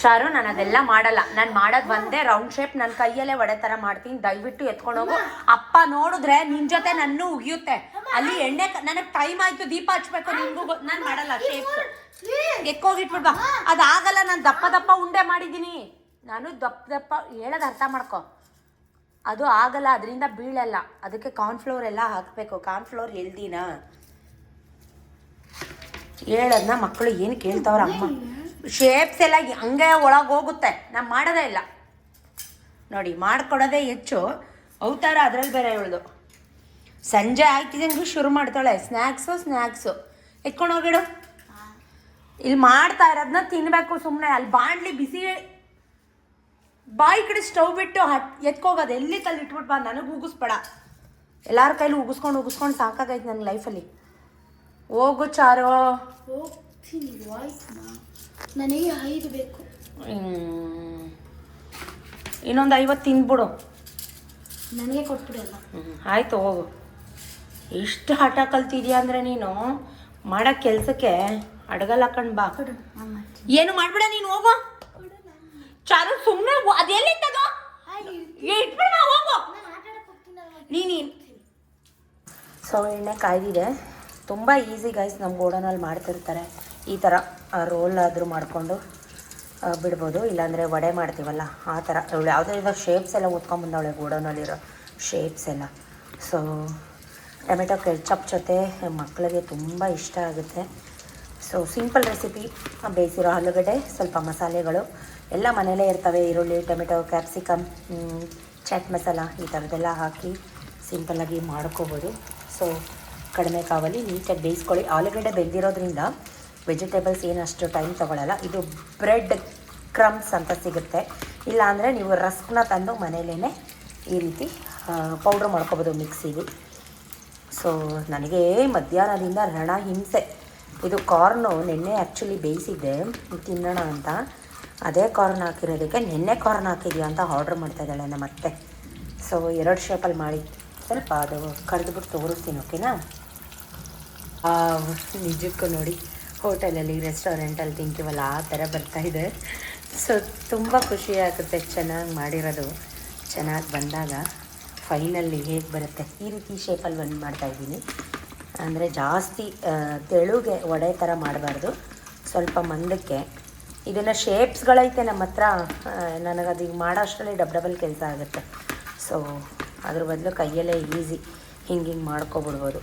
A: ಚಾರು ನಾನು ಅದೆಲ್ಲ ಮಾಡಲ್ಲ. ನಾನು ಮಾಡೋದು ಒಂದೇ ರೌಂಡ್ ಶೇಪ್. ನನ್ನ ಕೈಯಲ್ಲೇ ಒಡೆ ಥರ ಮಾಡ್ತೀನಿ. ದಯವಿಟ್ಟು ಎತ್ಕೊಂಡೋಗು. ಅಪ್ಪ ನೋಡಿದ್ರೆ ನಿನ್ನ ಜೊತೆ ನನ್ನೂ ಉಗಿಯುತ್ತೆ. ಅಲ್ಲಿ ಎಣ್ಣೆ ನನಗೆ ಟೈಮ್ ಆಯಿತು, ದೀಪ ಹಚ್ಬೇಕು. ನಿಮಗೂ ನಾನು ಮಾಡಲ್ಲ ಶೇಪ್. ಎಕ್ಕೋಗಿಟ್ಬಿಡ್ಬಾ, ಅದಾಗಲ್ಲ. ನಾನು ದಪ್ಪ ದಪ್ಪ ಉಂಡೆ ಮಾಡಿದ್ದೀನಿ. ನಾನು ದಪ್ಪ ಹೇಳೋದು ಅರ್ಥ ಮಾಡ್ಕೊ. ಅದು ಆಗಲ್ಲ, ಅದರಿಂದ ಬೀಳಲ್ಲ. ಅದಕ್ಕೆ ಕಾರ್ನ್ಫ್ಲೋರ್ ಎಲ್ಲ ಹಾಕಬೇಕು. ಕಾರ್ನ್ಫ್ಲೋರ್ ಹೆಲ್ದಿನಾ ಹೇಳೋದನ್ನ ಮಕ್ಕಳು ಏನು ಕೇಳ್ತಾವ್ರ ಅಮ್ಮ. ಶೇಪ್ಸ್ ಎಲ್ಲ ಹಂಗೆ ಒಳಗೆ ಹೋಗುತ್ತೆ. ನಾನು ಮಾಡೋದೇ ಇಲ್ಲ ನೋಡಿ, ಮಾಡ್ಕೊಡೋದೇ ಹೆಚ್ಚು. ಅವತಾರ ಅದ್ರಲ್ಲಿ ಬೇರೆ ಇವಳ್ದು. ಸಂಜೆ ಆಯ್ತಿದಂಗೆ ಶುರು ಮಾಡ್ತಾಳೆ ಸ್ನ್ಯಾಕ್ಸು ಎತ್ಕೊಂಡು ಹೋಗಿಡು. ಇಲ್ಲಿ ಮಾಡ್ತಾ ಇರೋದನ್ನ ತಿನ್ನಬೇಕು ಸುಮ್ಮನೆ. ಅಲ್ಲಿ ಬಾಣಲಿ ಬಿಸಿ ಬಾಯಿ ಕಡೆ ಸ್ಟವ್ ಬಿಟ್ಟು ಎತ್ಕೋಗೋದು. ಎಲ್ಲಿ ಕಲ್ಲಿ ಇಟ್ಬಿಟ್ಟು ಬಾ. ನನಗೆ ಉಗಿಸ್ಬೇಡ. ಎಲ್ಲರ ಕೈಲಿ ಉಗಿಸ್ಕೊಂಡು ಸಾಕಾಗೈತೆ ನನ್ನ ಲೈಫಲ್ಲಿ. ಹೋಗು ಚಾರು.
D: ಹೋಗ್ತೀನಿ, ನನಗೆ 5 ಬೇಕು.
A: ಇನ್ನೊಂದು 50 ತಿಂದ್ಬಿಡು.
D: ನನಗೆ ಕೊಟ್ಬಿಡಲ್ಲ.
A: ಆಯಿತು ಹೋಗು. ಎಷ್ಟು ಹಠ ಕಲ್ತಿದ್ಯಾ ಅಂದರೆ ನೀನು ಮಾಡೋ ಕೆಲಸಕ್ಕೆ ಅಡಗಲ್ಲ ಕಣ್ ಬಾ. ಏನು ಮಾಡ್ಬಿಡ ನೀನು, ಹೋಗು ಚಾರು. ಸುಮ್ಮನೆ ಅದೆಲ್ಲಿತ್ತದು ಇಟ್ಬಿಡ, ಹೋಗು ನೀನು. ಸೊ ಎಣ್ಣೆ ಕಾಯ್ದಿದೆ. ತುಂಬ ಈಸಿ ಗೈಸ್. ನಮ್ಮ ಗೋಡನಲ್ಲಿ ಮಾಡ್ತಿರ್ತಾರೆ ಈ ಥರ ರೋಲ್ ಆದರೂ ಮಾಡಿಕೊಂಡು ಬಿಡ್ಬೋದು. ಇಲ್ಲಾಂದರೆ ವಡೆ ಮಾಡ್ತೀವಲ್ಲ ಆ ಥರ. ಅವಳು ಯಾವುದೋ ಶೇಪ್ಸ್ ಎಲ್ಲ ಓದ್ಕೊಂಬಂದವಳೆ ಗೋಡೌನಲ್ಲಿರೋ ಶೇಪ್ಸ್ ಎಲ್ಲ. ಸೊ ಟೊಮೆಟೊ ಕೆಚಪ್ ಜೊತೆ ಮಕ್ಕಳಿಗೆ ತುಂಬ ಇಷ್ಟ ಆಗುತ್ತೆ. So simple recipe. ಬೇಯಿಸಿರೋ ಆಲೂಗಡ್ಡೆ, ಸ್ವಲ್ಪ ಮಸಾಲೆಗಳು ಎಲ್ಲ ಮನೆಯಲ್ಲೇ ಇರ್ತವೆ. ಈರುಳ್ಳಿ, ಟೊಮೆಟೊ, ಕ್ಯಾಪ್ಸಿಕಮ್, ಚಾಟ್ ಮಸಾಲ ಈ ಥರದ್ದೆಲ್ಲ ಹಾಕಿ ಸಿಂಪಲ್ಲಾಗಿ ಮಾಡ್ಕೋಬೋದು. ಸೊ ಕಡಿಮೆ ಕಾವಲ್ಲಿ ನೀಟಾಗಿ ಬೇಯಿಸ್ಕೊಳ್ಳಿ. ಆಲೂಗಡ್ಡೆ ಬೆಂದಿರೋದ್ರಿಂದ ವೆಜಿಟೇಬಲ್ಸ್ ಏನು ಅಷ್ಟು ಟೈಮ್ ತೊಗೊಳ್ಳಲ್ಲ. ಇದು ಬ್ರೆಡ್ ಕ್ರಮ್ಸ್ ಅಂತ ಸಿಗುತ್ತೆ. ಇಲ್ಲಾಂದರೆ ನೀವು ರಸ್ಕ್ನ ತಂದು ಮನೇಲೇ ಈ ರೀತಿ ಪೌಡ್ರ್ ಮಾಡ್ಕೊಬೋದು ಮಿಕ್ಸಿಗೆ. ಸೊ ನನಗೆ ಮಧ್ಯಾಹ್ನದಿಂದ ರಣ ಹಿಂಸೆ. ಇದು ಕಾರ್ನು ನಿನ್ನೆ ಆ್ಯಕ್ಚುಲಿ ಬೇಯಿಸಿದ್ದೆ ತಿನ್ನೋಣ ಅಂತ. ಅದೇ ಕಾರ್ನ್ ಹಾಕಿರೋದಕ್ಕೆ ನಿನ್ನೆ ಕಾರ್ನ್ ಹಾಕಿದ್ಯಾ ಅಂತ ಆರ್ಡ್ರ್ ಮಾಡ್ತಾಯಿದ್ದಾಳೆ ನಮ್ಮ ಅತ್ತೆ. ಸೊ 2 ಶೇಪಲ್ಲಿ ಮಾಡಿ ಸ್ವಲ್ಪ ಅದು ಕರೆದುಬಿಟ್ಟು ತೋರಿಸ್ತೀನಿ, ಓಕೆನಾ? ನಿಜಕ್ಕೂ ನೋಡಿ, ಹೋಟೆಲಲ್ಲಿ ರೆಸ್ಟೋರೆಂಟಲ್ಲಿ ತಿಂತೀವಲ್ಲ ಆ ಥರ ಬರ್ತಾಯಿದೆ. ಸೊ ತುಂಬ ಖುಷಿ ಆಗುತ್ತೆ ಚೆನ್ನಾಗಿ ಮಾಡಿರೋದು. ಚೆನ್ನಾಗಿ ಬಂದಾಗ ಫೈನಲ್ಲಿ ಹೇಗೆ ಬರುತ್ತೆ ಈ ರೀತಿ ಶೇಪಲ್ಲಿ ಒಂದು ಮಾಡ್ತಾಯಿದ್ದೀನಿ. ಅಂದರೆ ಜಾಸ್ತಿ ತೆಳುಗೆ ವಡೆ ಥರ ಮಾಡಬಾರ್ದು, ಸ್ವಲ್ಪ ಮಂದಕ್ಕೆ. ಇದನ್ನು ಶೇಪ್ಸ್ಗಳೈತೆ ನಮ್ಮ ಹತ್ರ. ನನಗದು ಈಗ ಮಾಡೋ ಅಷ್ಟರಲ್ಲಿ ಡಬಲ್ ಕೆಲಸ ಆಗುತ್ತೆ. ಸೊ ಅದ್ರ ಬದಲು ಕೈಯಲ್ಲೇ ಈಸಿ ಹಿಂಗೆ ಮಾಡ್ಕೊಬಿಡ್ಬೋದು.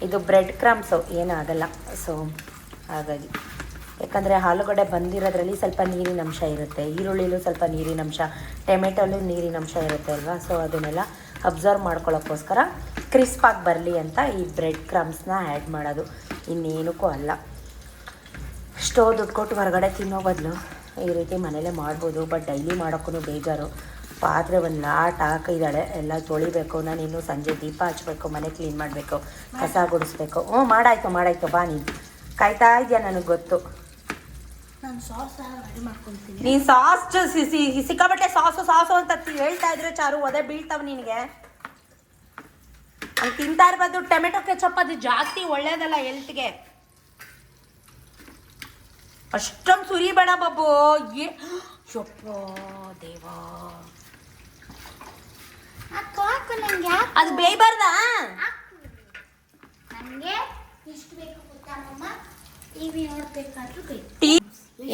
A: ಇದು ಬ್ರೆಡ್ ಕ್ರಮ್ಸು ಏನಾಗಲ್ಲ. ಸೊ ಹಾಗಾಗಿ ಯಾಕಂದರೆ ಆಲೂಗಡ್ಡೆ ಬಂದಿರೋದ್ರಲ್ಲಿ ಸ್ವಲ್ಪ ನೀರಿನ ಅಂಶ ಇರುತ್ತೆ, ಈರುಳ್ಳಿಲೂ ಸ್ವಲ್ಪ ನೀರಿನ ಅಂಶ, ಟೊಮೆಟೊಲ್ಲೂ ನೀರಿನ ಅಂಶ ಇರುತ್ತೆ ಅಲ್ವಾ. ಸೊ ಅದನ್ನೆಲ್ಲ ಅಬ್ಸರ್ವ್ ಮಾಡ್ಕೊಳ್ಳೋಕ್ಕೋಸ್ಕರ ಕ್ರಿಸ್ಪಾಗಿ ಬರಲಿ ಅಂತ ಈ ಬ್ರೆಡ್ ಕ್ರಮ್ಸ್ನ ಆ್ಯಡ್ ಮಾಡೋದು, ಇನ್ನೇನಕ್ಕೂ ಅಲ್ಲ. ಸ್ಟೋವ್ ದುಡ್ಡು ಕೊಟ್ಟು ಹೊರಗಡೆ ತಿನ್ನೋ ಬದಲು ಈ ರೀತಿ ಮನೇಲೇ ಮಾಡ್ಬೋದು. ಬಟ್ ಡೈಲಿ ಮಾಡೋಕ್ಕೂ ಬೇಜಾರು. ಪಾತ್ರೆ ಒಂದು ಲಾಟ್ ಹಾಕಿದ್ದಾಳೆ, ಎಲ್ಲ ತೊಳಿಬೇಕು. ನಾನು ಇನ್ನೂ ಸಂಜೆ ದೀಪ ಹಚ್ಚಬೇಕು, ಮನೆ ಕ್ಲೀನ್ ಮಾಡಬೇಕು, ಕಸ ಗುಡಿಸ್ಬೇಕು. ಮಾಡಾಯ್ತು ಬಾ. ನೀನು ಕಾಯ್ತಾ ಇದೆಯಾ, ನನಗೆ ಗೊತ್ತು.
D: ನಾನು ಸಾಸ್ ರೆಡಿ ಮಾಡ್ಕೊತೀನಿ.
A: ನೀನು ಸಾಸ್ ಸಿಕ್ಕಾಬಟ್ಟೆ ಸಾಸು ಅಂತ ಹೇಳ್ತಾ ಇದ್ರೆ ಚಾರು ಒದೆ ಬೀಳ್ತಾವೆ ನಿನಗೆ. ಹಂಗೆ ತಿಂತಾ ಇರ್ಬೋದು. ಟೊಮೆಟೊ ಕೆಚಪ್ ಅದು ಜಾಸ್ತಿ ಒಳ್ಳೇದಲ್ಲ ಹೆಲ್ತ್ಗೆ. ಅಷ್ಟೊಂದು ಸುರಿಬೇಡ ಬಾಬು. ಯಪ್ಪ ದೇವಾ, ಅದು ಬೇಯಬಾರ್ದಾ?
D: ನನಗೆ ಎಷ್ಟು ಬೇಕು ಗೊತ್ತಾಮಮ್ಮ, ಟಿವಿ ನೋಡ್ಬೇಕಾದ್ರೂ ಬೇಕು.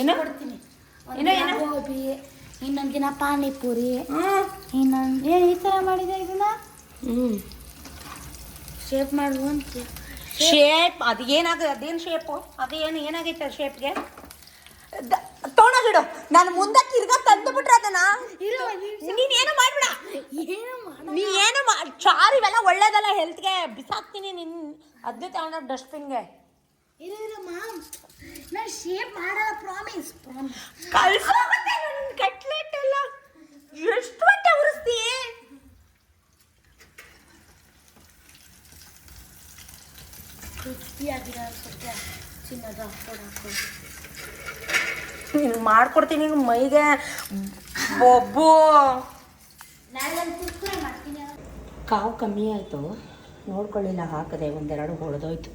A: ಏನು
D: ಕೊಡ್ತೀನಿ.
A: ಏನು
D: ಗೋಬಿ, ಇನ್ನೊಂದು ದಿನ ಪಾನಿಪುರಿ, ಇನ್ನೊಂದು ಏನು ಈ ಥರ ಮಾಡಿದೆ ಇದನ್ನ ಶೇಪ್ ಮಾಡುವಂತ
A: ಶೇಪ್. ಅದು ಅದೇನು ಶೇಪು? ಏನಾಗೈತೆ ಆ ಶೇಪ್ಗೆ? ತೊಗೊಂಡೋಗಿಡು. ನಾನು ಮುಂದೆ ತಿರ್ಗಾ ತಂದುಬಿಟ್ರೆ ಅದನ್ನ ನೀನೇನು ಮಾಡ್ಬಿಡ. ನೀ ಏನು ಚಾರು ಇವೆಲ್ಲ ಒಳ್ಳೇದಲ್ಲ ಹೆಲ್ತ್ಗೆ. ಬಿಸಾಕ್ತೀನಿ ಅದನ್ನೇ ತಗೊಂಡೋಗಿ ಡಸ್ಟ್ಬಿನ್ಗೆ.
D: ನಾನು ಶೇಪ್ ಮಾಡಲ್ಲ, ಪ್ರಾಮಿಸ್.
A: ಕಳ್ಸೋಗುತ್ತೆ ನನ್ನ ಕಟ್ಲೆಟ್ ಎಲ್ಲ. ಎಷ್ಟು ಬಟ್ಟೆ ಉರಿಸ್ತೀ?
D: ಕ್ರಿಸ್ಪಿಯಾಗಿರೋ ಸ್ವಲ್ಪ ಚಿನ್ನದ ಹಾಕೊಂಡು
A: ಮಾಡ್ಕೊಡ್ತೀನಿ ಮೈಗೆ ಬೊಬ್ಬು.
D: ನಾನು ಕುರ್ಕುರೆ ಮಾಡ್ತೀನಿ.
A: ಕಾವು ಕಮ್ಮಿ ಆಯಿತು, ನೋಡ್ಕೊಳ್ಳಿಲ್ಲ, ಹಾಕಿದೆ, ಒಂದೆರಡು ಹೊಡೆದೋಯ್ತು.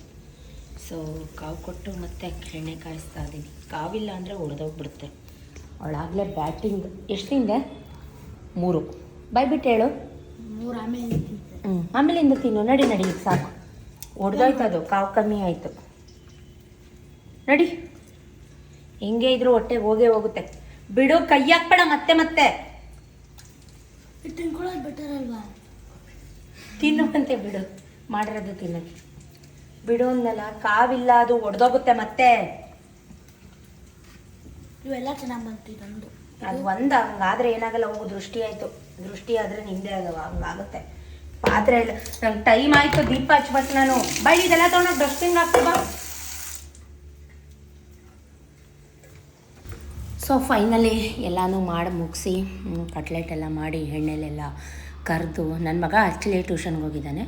A: ಸೊ ಕಾವು ಕೊಟ್ಟು ಮತ್ತೆ ಎಣ್ಣೆ ಕಾಯಿಸ್ತಾ ಇದ್ದೀನಿ. ಕಾವಿಲ್ಲ ಅಂದರೆ ಹೊಡೆದೋಗ್ಬಿಡುತ್ತೆ. ಅವಳಾಗಲೇ ಬ್ಯಾಟಿಂಗ್ ಎಷ್ಟು ತಿಂದೆ? 3. ಬಾಯ್ಬಿಟ್ಟು ಹೇಳು.
D: 3 ಆಮೇಲೆ
A: ಆಮೇಲಿಂದ ತಿನ್ನು. ನಡಿ ಈಗ ಸಾಕು. ಹೊಡೆದೋಯ್ತು ಅದು, ಕಾವು ಕಮ್ಮಿ ಆಯಿತು. ನಡಿ, ಹೆಂಗೆ ಇದ್ರೂ ಹೊಟ್ಟೆಗೆ ಹೋಗುತ್ತೆ. ಬಿಡು, ಕೈ ಹಾಕ್ಬೇಡ ಮತ್ತೆ
D: ತಿನ್ಕೊಳ್ಳೋದು ಬೆಟರ್ ಅಲ್ವಾ?
A: ತಿನ್ನುವಂತೆ ಬಿಡು, ಮಾಡಿರೋದು ತಿನ್ನಕ್ಕೆ ಬಿಡು ಅಂದಲ್ಲ. ಕಾವಿಲ್ಲ, ಅದು ಒಡೆದೋಗುತ್ತೆ ಮತ್ತೆ.
D: ಇವೆಲ್ಲ ಚೆನ್ನಾಗಿ ಬಂತು. ಇದೊಂದು
A: ಅದು ಒಂದು ಹಂಗಾದ್ರೆ ಏನಾಗಲ್ಲ, ಹೋಗು. ದೃಷ್ಟಿ ಆಯಿತು, ದೃಷ್ಟಿ ಆದರೆ ನಿಂದೆ ಆಗವ, ಹಂಗಾಗುತ್ತೆ. ಪಾತ್ರೆ ಇಲ್ಲ, ನಂಗೆ ಟೈಮ್ ಆಯಿತು, ದೀಪ ಹಚ್ಬೇಕು ನಾನು. ಬೈ ಇದೆಲ್ಲ ತೊಗೊಂಡೋಗಿ ಡಸ್ಟಿಂಗ್ ಹಾಕ್ತೀವ. ಸೊ ಫೈನಲಿ ಎಲ್ಲನೂ ಮಾಡಿ ಮುಗಿಸಿ ಕಟ್ಲೆಟ್ ಎಲ್ಲ ಮಾಡಿ ಎಣ್ಣೆಲೆಲ್ಲ ಕರೆದು. ನನ್ನ ಮಗ ಆ್ಯಕ್ಚುಲಿ ಟ್ಯೂಷನ್ಗೆ ಹೋಗಿದ್ದಾನೆ.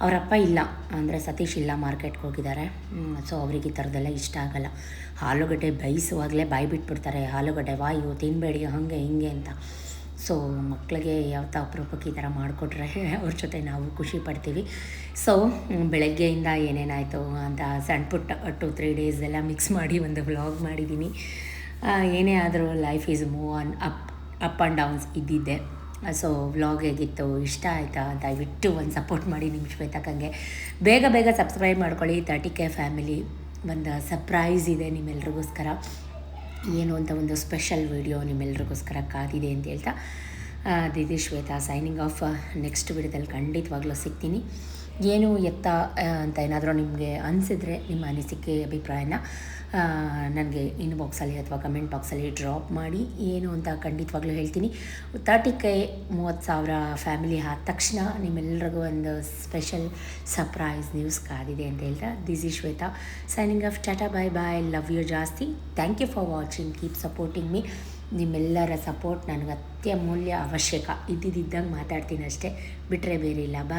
A: ಅವರಪ್ಪ ಇಲ್ಲ, ಅಂದರೆ ಸತೀಶ್ ಇಲ್ಲ, ಮಾರ್ಕೆಟ್ಗೆ ಹೋಗಿದ್ದಾರೆ. ಸೊ ಅವ್ರಿಗೆ ಈ ಥರದ್ದೆಲ್ಲ ಇಷ್ಟ ಆಗಲ್ಲ. ಆಲೂಗಡ್ಡೆ ಬೇಯಿಸುವಾಗಲೇ ಬಾಯಿ ಬಿಟ್ಬಿಡ್ತಾರೆ, ಆಲೂಗಡ್ಡೆ ವಾಯು ತಿನ್ನಬೇಡಿ ಹಾಗೆ ಹಿಂಗೆ ಅಂತ. ಸೊ ಮಕ್ಕಳಿಗೆ ಯಾವತ್ತ ಅಪರೂಪಕ್ಕೆ ಈ ಥರ ಮಾಡಿಕೊಟ್ರೆ ಅವ್ರ ಜೊತೆ ನಾವು ಖುಷಿ ಪಡ್ತೀವಿ. ಸೊ ಬೆಳಗ್ಗೆಯಿಂದ ಏನೇನಾಯಿತು ಅಂತ ಸಣ್ಣ ಪುಟ್ಟ 2-3 ಡೇಸ್ ಎಲ್ಲ ಮಿಕ್ಸ್ ಮಾಡಿ ಒಂದು ವ್ಲಾಗ್ ಮಾಡಿದ್ದೀನಿ. ಏನೇ ಆದರೂ life is move on, up and downs ಇದ್ದಿದ್ದೆ. ಸೊ ವ್ಲಾಗ್ ಹೇಗಿತ್ತು, ಇಷ್ಟ ಆಯಿತಾ? ದಯವಿಟ್ಟು ಒಂದು ಸಪೋರ್ಟ್ ಮಾಡಿ ನಿಮ್ಮ ಶ್ವೇತಕ್ಕಂಗೆ. ಬೇಗ ಸಬ್ಸ್ಕ್ರೈಬ್ ಮಾಡ್ಕೊಳ್ಳಿ. 30K ಫ್ಯಾಮಿಲಿ ಒಂದು ಸರ್ಪ್ರೈಸ್ ಇದೆ ನಿಮ್ಮೆಲ್ರಿಗೋಸ್ಕರ. ಏನು ಅಂತ ಒಂದು ಸ್ಪೆಷಲ್ ವಿಡಿಯೋ ನಿಮ್ಮೆಲ್ಲರಿಗೋಸ್ಕರ ಕಾದಿದೆ ಅಂತ ಹೇಳ್ತಾ DD Shweta signing of. Next ವಿಡಿಯೋದಲ್ಲಿ ಖಂಡಿತವಾಗ್ಲೂ ಸಿಗ್ತೀನಿ. ಏನು ಎತ್ತ ಅಂತ ಏನಾದರೂ ನಿಮಗೆ ಅನಿಸಿದರೆ ನಿಮ್ಮ ಅನಿಸಿಕೆ ಅಭಿಪ್ರಾಯನ ನನಗೆ ಇನ್ಬಾಕ್ಸಲ್ಲಿ ಅಥವಾ ಕಮೆಂಟ್ ಬಾಕ್ಸಲ್ಲಿ ಡ್ರಾಪ್ ಮಾಡಿ. ಏನು ಅಂತ ಖಂಡಿತವಾಗ್ಲೂ ಹೇಳ್ತೀನಿ. 30K 30,000 ಫ್ಯಾಮಿಲಿ ಆದ ತಕ್ಷಣ ನಿಮ್ಮೆಲ್ಲರಿಗೂ ಒಂದು ಸ್ಪೆಷಲ್ ಸರ್ಪ್ರೈಸ್ ನ್ಯೂಸ್ ಕಾದಿದೆ ಅಂತ ಹೇಳ್ತಾ this is Shweta signing off. Tata bye bye. Love you ಜಾಸ್ತಿ. Thank you for watching. Keep supporting me. ನಿಮ್ಮೆಲ್ಲರ ಸಪೋರ್ಟ್ ನನಗೆ ಅತ್ಯಮೂಲ್ಯ ಅವಶ್ಯಕ. ಇದ್ದಿದ್ದಂಗೆ ಮಾತಾಡ್ತೀನಿ ಅಷ್ಟೇ, ಬಿಟ್ಟರೆ ಬೇರೆ ಇಲ್ಲ. ಬಾಯ್.